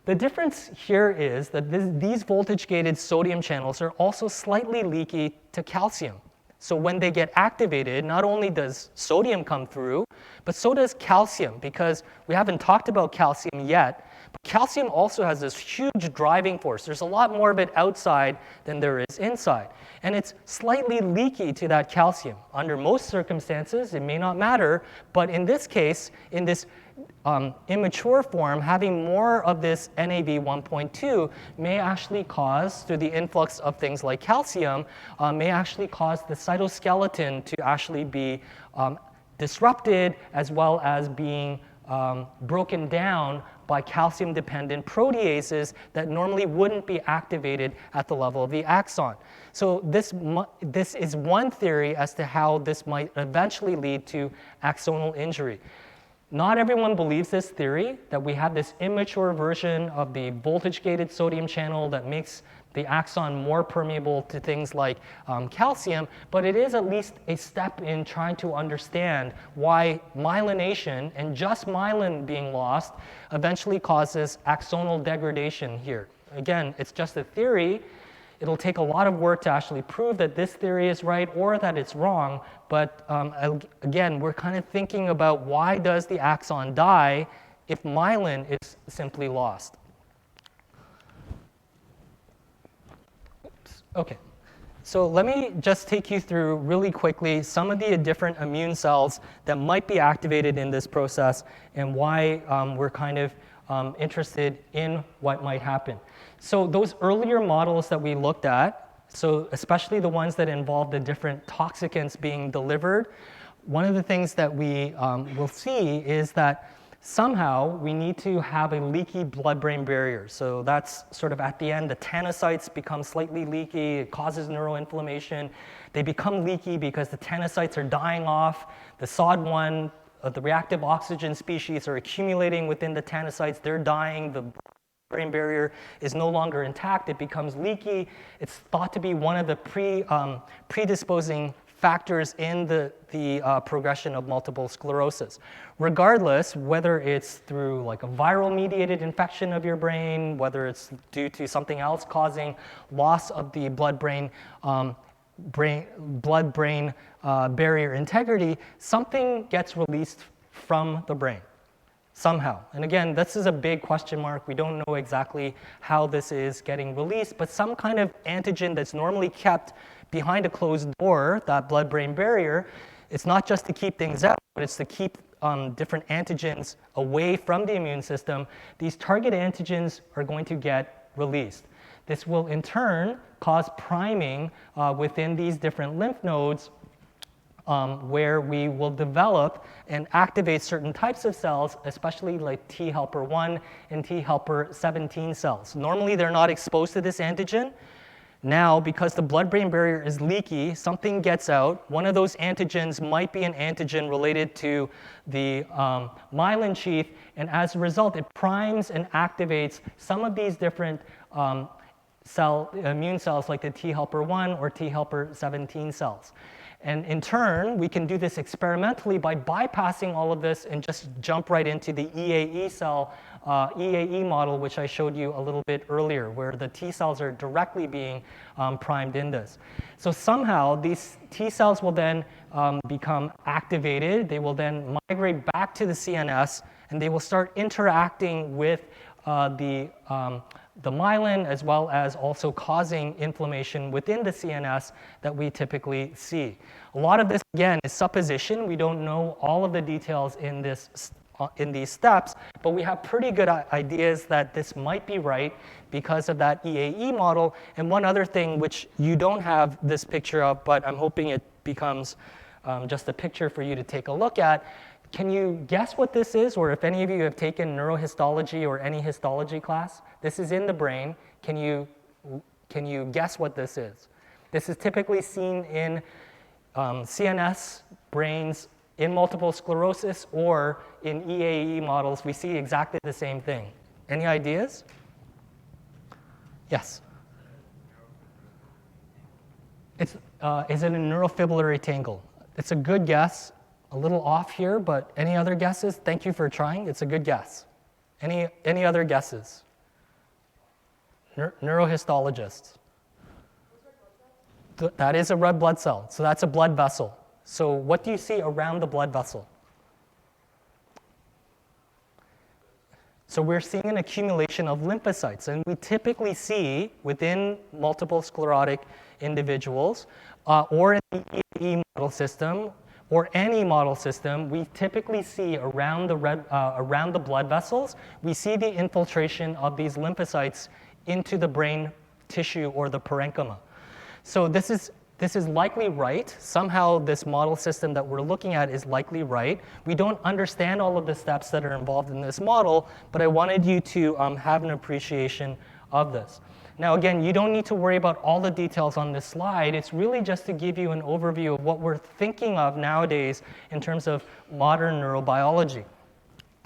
Speaker 1: The difference here is that these voltage-gated sodium channels are also slightly leaky to calcium. So when they get activated, not only does sodium come through, but so does calcium, because we haven't talked about calcium yet. But calcium also has this huge driving force. There's a lot more of it outside than there is inside. And it's slightly leaky to that calcium. Under most circumstances, it may not matter, but in this case, in this immature form, having more of this NAV 1.2 may actually cause, through the influx of things like calcium, may actually cause the cytoskeleton to actually be disrupted, as well as being broken down by calcium-dependent proteases that normally wouldn't be activated at the level of the axon. So this is one theory as to how this might eventually lead to axonal injury. Not everyone believes this theory, that we have this immature version of the voltage-gated sodium channel that makes the axon more permeable to things like calcium, but it is at least a step in trying to understand why myelination and just myelin being lost eventually causes axonal degradation here. Again, it's just a theory. It'll take a lot of work to actually prove that this theory is right or that it's wrong, but again, we're kind of thinking about why does the axon die if myelin is simply lost. Okay, so let me just take you through really quickly some of the different immune cells that might be activated in this process and why we're kind of interested in what might happen. So those earlier models that we looked at, so especially the ones that involve the different toxicants being delivered, one of the things that we will see is that somehow we need to have a leaky blood-brain barrier. So that's sort of at the end, the tanocytes become slightly leaky, it causes neuroinflammation. They become leaky because the tanocytes are dying off, the SOD1, the reactive oxygen species are accumulating within the tanocytes, they're dying, the brain barrier is no longer intact, it becomes leaky. It's thought to be one of the predisposing factors in the progression of multiple sclerosis. Regardless, whether it's through like a viral mediated infection of your brain, whether it's due to something else causing loss of the blood-brain barrier integrity, something gets released from the brain somehow. And again, this is a big question mark. We don't know exactly how this is getting released, but some kind of antigen that's normally kept behind a closed door, that blood-brain barrier, it's not just to keep things out, but it's to keep different antigens away from the immune system. These target antigens are going to get released. This will in turn cause priming within these different lymph nodes where we will develop and activate certain types of cells, especially like T helper 1 and T helper 17 cells. Normally they're not exposed to this antigen. Now, because the blood-brain barrier is leaky, something gets out. One of those antigens might be an antigen related to the myelin sheath, and as a result, it primes and activates some of these different immune cells like the T helper 1 or T helper 17 cells. And in turn, we can do this experimentally by bypassing all of this and just jump right into the EAE cell, EAE model, which I showed you a little bit earlier, where the T cells are directly being primed in this. So somehow, these T cells will then become activated. They will then migrate back to the CNS, and they will start interacting with the myelin, as well as also causing inflammation within the CNS that we typically see. A lot of this, again, is supposition. We don't know all of the details in these steps, but we have pretty good ideas that this might be right because of that EAE model. And one other thing which you don't have this picture of, but I'm hoping it becomes just a picture for you to take a look at. Can you guess what this is, or if any of you have taken neurohistology or any histology class? This is in the brain. Can you guess what this is? This is typically seen in CNS brains in multiple sclerosis or in EAE models. We see exactly the same thing. Any ideas? Yes? Is it a neurofibrillary tangle? It's a good guess. A little off here, but any other guesses? Thank you for trying. It's a good guess. Any other guesses? Neurohistologists. That is a red blood cell. So that's a blood vessel. So what do you see around the blood vessel? So we're seeing an accumulation of lymphocytes, and we typically see within multiple sclerotic individuals or in the EAE model system, or any model system, we typically see around the blood vessels, we see the infiltration of these lymphocytes into the brain tissue or the parenchyma. So this is likely right. Somehow this model system that we're looking at is likely right. We don't understand all of the steps that are involved in this model, but I wanted you to have an appreciation of this. Now again, you don't need to worry about all the details on this slide. It's really just to give you an overview of what we're thinking of nowadays in terms of modern neurobiology.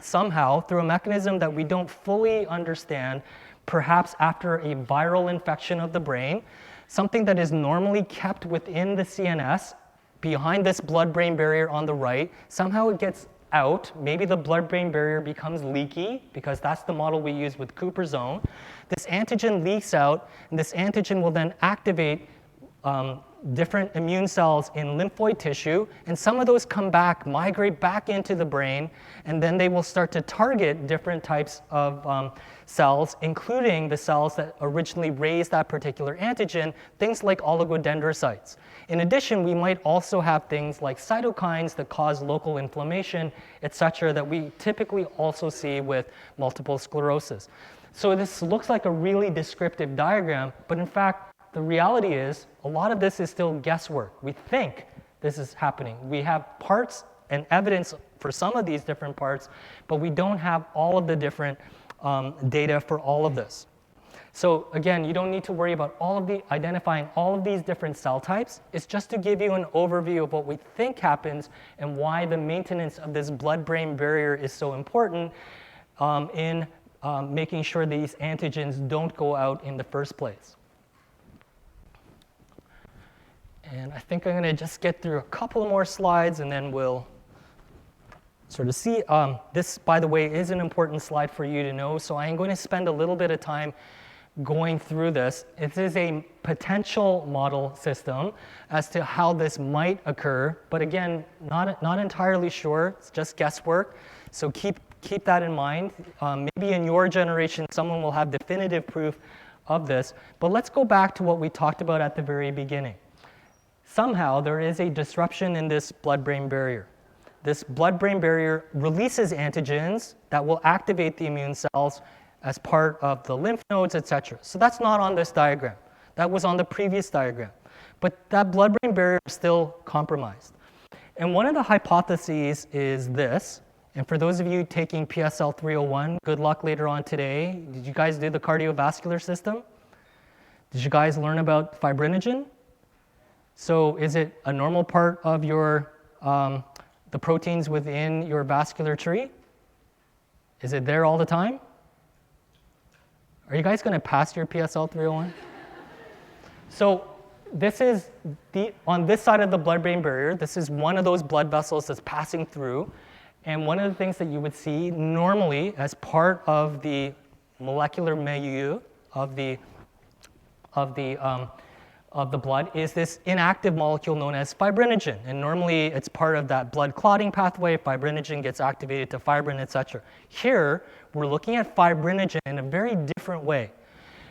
Speaker 1: somehow, through a mechanism that we don't fully understand, perhaps after a viral infection of the brain, something that is normally kept within the CNS, behind this blood-brain barrier on the right, somehow it gets out. Maybe the blood-brain barrier becomes leaky, because that's the model we use with Cooper's zone. This antigen leaks out, and this antigen will then activate different immune cells in lymphoid tissue, and some of those come back, migrate back into the brain, and then they will start to target different types of cells, including the cells that originally raised that particular antigen, things like oligodendrocytes. In addition, we might also have things like cytokines that cause local inflammation, etc., that we typically also see with multiple sclerosis. So this looks like a really descriptive diagram, but in fact, the reality is a lot of this is still guesswork. We think this is happening. We have parts and evidence for some of these different parts, but we don't have all of the different data for all of this. So again, you don't need to worry about identifying all of these different cell types. It's just to give you an overview of what we think happens and why the maintenance of this blood-brain barrier is so important in making sure these antigens don't go out in the first place. And I think I'm going to just get through a couple more slides, and then we'll sort of see. This, by the way, is an important slide for you to know, so I am going to spend a little bit of time going through this. It is a potential model system as to how this might occur, but again, not entirely sure. It's just guesswork, so keep that in mind. Maybe in your generation, someone will have definitive proof of this, but let's go back to what we talked about at the very beginning. Somehow, there is a disruption in this blood-brain barrier. This blood-brain barrier releases antigens that will activate the immune cells as part of the lymph nodes, etc. So that's not on this diagram. That was on the previous diagram. But that blood-brain barrier is still compromised. And one of the hypotheses is this. And for those of you taking PSL 301, good luck later on today. Did you guys do the cardiovascular system? Did you guys learn about fibrinogen? So is it a normal part of your, the proteins within your vascular tree? Is it there all the time? Are you guys going to pass your PSL 301? So this is on this side of the blood-brain barrier, this is one of those blood vessels that's passing through. And one of the things that you would see normally as part of the molecular milieu of the blood is this inactive molecule known as fibrinogen. And normally it's part of that blood clotting pathway. Fibrinogen gets activated to fibrin, etc. Here, we're looking at fibrinogen in a very different way.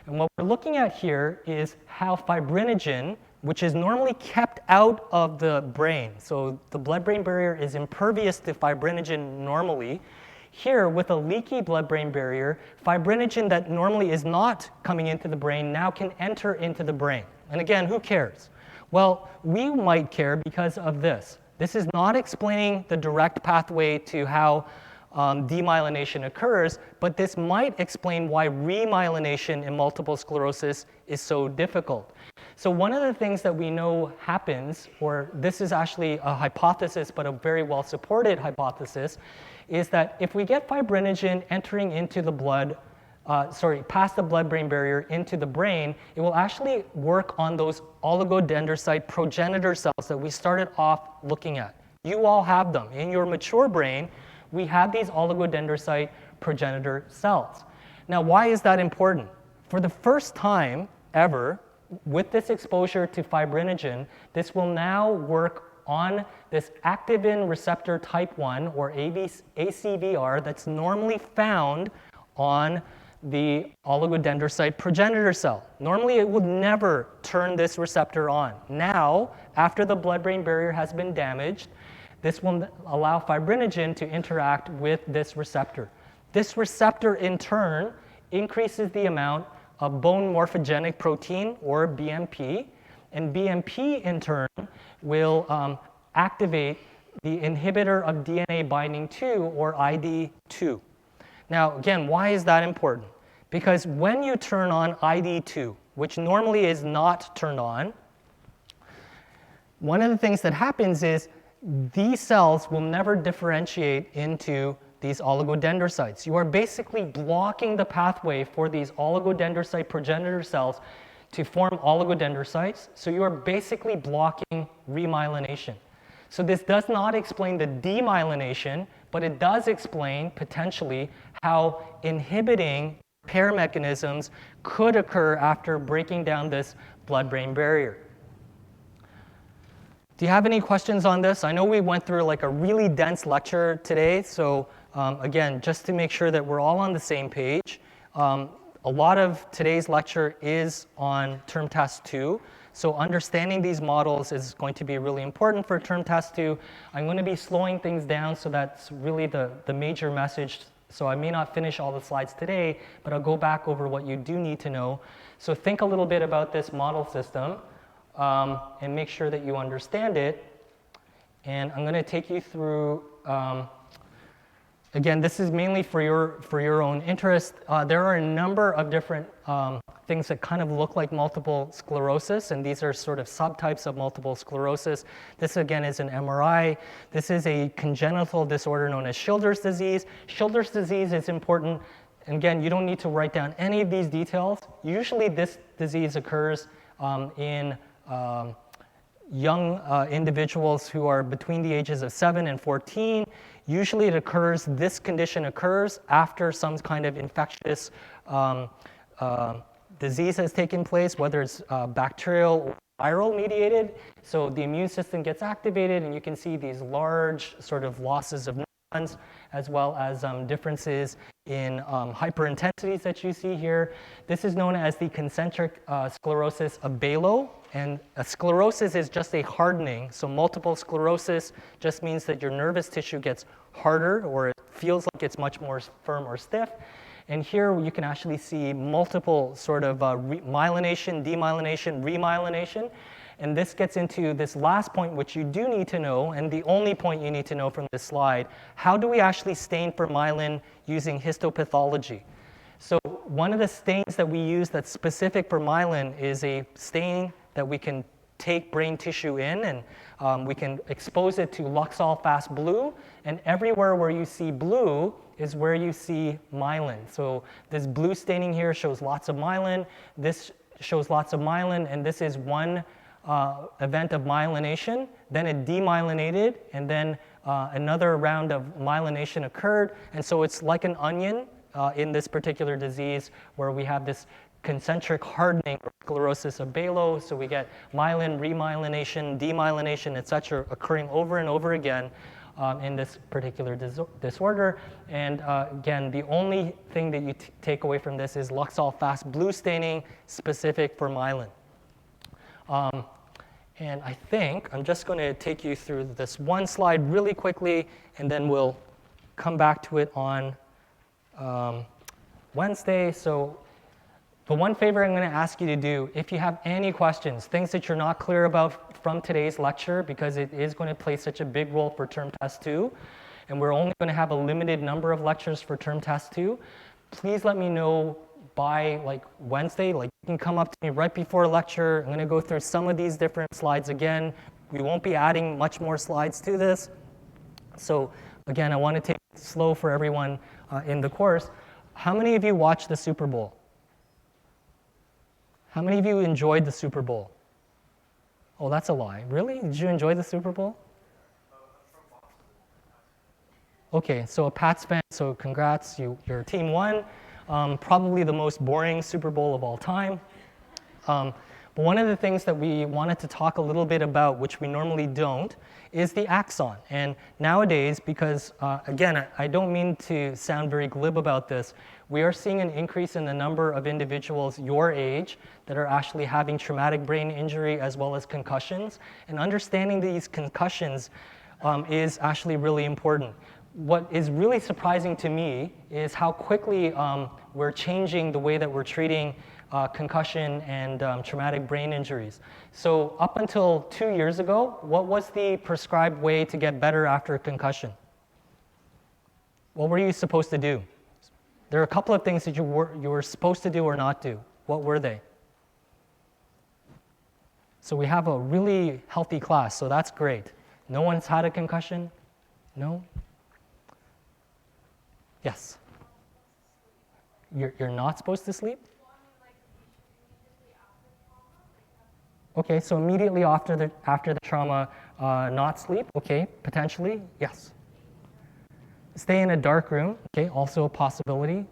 Speaker 1: And what we're looking at here is how fibrinogen, which is normally kept out of the brain, so the blood-brain barrier is impervious to fibrinogen normally. Here, with a leaky blood-brain barrier, fibrinogen that normally is not coming into the brain now can enter into the brain. And again, who cares? Well, we might care because of this. This is not explaining the direct pathway to how demyelination occurs, but this might explain why remyelination in multiple sclerosis is so difficult. So one of the things that we know happens, or this is actually a hypothesis, but a very well-supported hypothesis, is that if we get fibrinogen entering into the blood, past the blood-brain barrier into the brain, it will actually work on those oligodendrocyte progenitor cells that we started off looking at. You all have them. In your mature brain, we have these oligodendrocyte progenitor cells. Now, why is that important? For the first time ever, with this exposure to fibrinogen, this will now work on this activin receptor type 1, or ACVR, that's normally found on the oligodendrocyte progenitor cell. Normally, it would never turn this receptor on. Now, after the blood-brain barrier has been damaged, this will allow fibrinogen to interact with this receptor. This receptor, in turn, increases the amount of bone morphogenic protein, or BMP, and BMP, in turn, will activate the inhibitor of DNA binding 2, or ID2. Now, again, why is that important? Because when you turn on ID2, which normally is not turned on, one of the things that happens is these cells will never differentiate into the these oligodendrocytes. You are basically blocking the pathway for these oligodendrocyte progenitor cells to form oligodendrocytes. So you are basically blocking remyelination. So this does not explain the demyelination, but it does explain potentially how inhibiting repair mechanisms could occur after breaking down this blood-brain barrier. Do you have any questions on this? I know we went through like a really dense lecture today, so again, just to make sure that we're all on the same page, a lot of today's lecture is on term test 2. So understanding these models is going to be really important for term test 2. I'm going to be slowing things down, so that's really the major message. So I may not finish all the slides today, but I'll go back over what you do need to know. So think a little bit about this model system and make sure that you understand it. And I'm going to take you through, again, this is mainly for your own interest. There are a number of different things that kind of look like multiple sclerosis, and these are sort of subtypes of multiple sclerosis. This again is an MRI. This is a congenital disorder known as Schilder's disease. Schilder's disease is important. And again, you don't need to write down any of these details. Usually this disease occurs in young individuals who are between the ages of 7 and 14. Usually this condition occurs after some kind of infectious disease has taken place, whether it's bacterial or viral mediated. So the immune system gets activated, and you can see these large sort of losses of neurons, as well as differences in hyperintensities that you see here. This is known as the concentric sclerosis of Balo, and a sclerosis is just a hardening. So multiple sclerosis just means that your nervous tissue gets harder, or it feels like it's much more firm or stiff. And here you can actually see multiple sort of myelination, demyelination, remyelination. And this gets into this last point, which you do need to know, and the only point you need to know from this slide. How do we actually stain for myelin using histopathology? So one of the stains that we use that's specific for myelin is a stain that we can take brain tissue in, and we can expose it to Luxol fast blue. And everywhere where you see blue is where you see myelin. So this blue staining here shows lots of myelin. This shows lots of myelin, and this is one event of myelination. Then it demyelinated, and then another round of myelination occurred. And so it's like an onion in this particular disease, where we have this concentric hardening or sclerosis of Balo. So we get myelin, remyelination, demyelination, etc., occurring over and over again in this particular disorder. And again, the only thing that you take away from this is Luxol fast blue staining specific for myelin. And I think I'm just going to take you through this one slide really quickly, and then we'll come back to it on Wednesday. So the one favor I'm going to ask you to do, if you have any questions, things that you're not clear about from today's lecture, because it is going to play such a big role for term test 2, and we're only going to have a limited number of lectures for term test 2, please let me know by like Wednesday. Like, you can come up to me right before lecture. I'm going to go through some of these different slides again. We won't be adding much more slides to this. So again, I want to take it slow for everyone in the course. How many of you watched the Super Bowl? How many of you enjoyed the Super Bowl? Oh, that's a lie. Really? Did you enjoy the Super Bowl? Okay, so a Pats fan, so congrats, your team won. Probably the most boring Super Bowl of all time. But one of the things that we wanted to talk a little bit about, which we normally don't, is the axon. And nowadays, because again, I don't mean to sound very glib about this, we are seeing an increase in the number of individuals your age that are actually having traumatic brain injury as well as concussions. And understanding these concussions is actually really important. What is really surprising to me is how quickly we're changing the way that we're treating concussion and traumatic brain injuries. So up until 2 years ago, what was the prescribed way to get better after a concussion? What were you supposed to do? There are a couple of things that you were supposed to do or not do. What were they? So we have a really healthy class, so that's great. No one's had a concussion? No? Yes. You're not supposed to sleep? Okay, so immediately after the trauma, not sleep, okay, potentially, yes. Stay in a dark room, okay, also a possibility.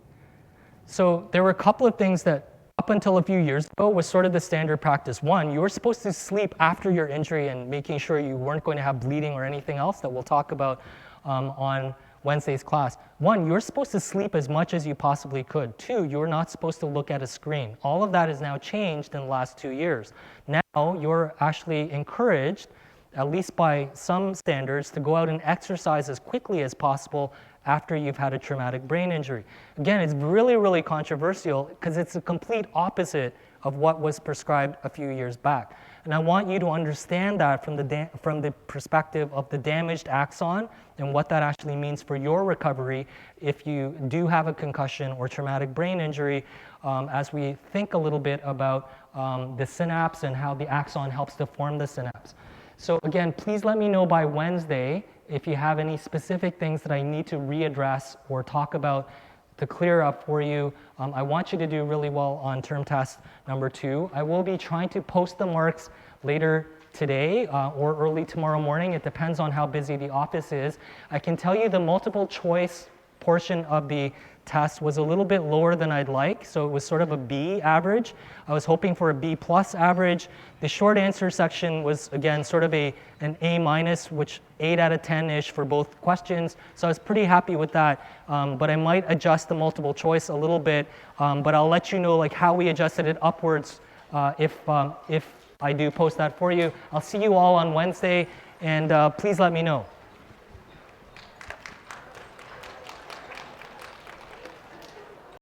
Speaker 1: So there were a couple of things that up until a few years ago was sort of the standard practice. One, you were supposed to sleep after your injury and making sure you weren't going to have bleeding or anything else that we'll talk about on Wednesday's class. One, you're supposed to sleep as much as you possibly could. Two, you're not supposed to look at a screen. All of that has now changed in the last 2 years. Now you're actually encouraged, at least by some standards, to go out and exercise as quickly as possible after you've had a traumatic brain injury. Again, it's really, really controversial because it's the complete opposite of what was prescribed a few years back. And I want you to understand that from the perspective of the damaged axon and what that actually means for your recovery if you do have a concussion or traumatic brain injury, as we think a little bit about the synapse and how the axon helps to form the synapse. So again, please let me know by Wednesday if you have any specific things that I need to readdress or talk about to clear up for you. I want you to do really well on term test number 2. I will be trying to post the marks later today or early tomorrow morning. It depends on how busy the office is. I can tell you the multiple choice portion of the test was a little bit lower than I'd like, so it was sort of a B average. I was hoping for a B plus average. The short answer section was, again, sort of an A minus, which 8 out of 10-ish for both questions, so I was pretty happy with that, but I might adjust the multiple choice a little bit, but I'll let you know like how we adjusted it upwards if I do post that for you. I'll see you all on Wednesday, and please let me know.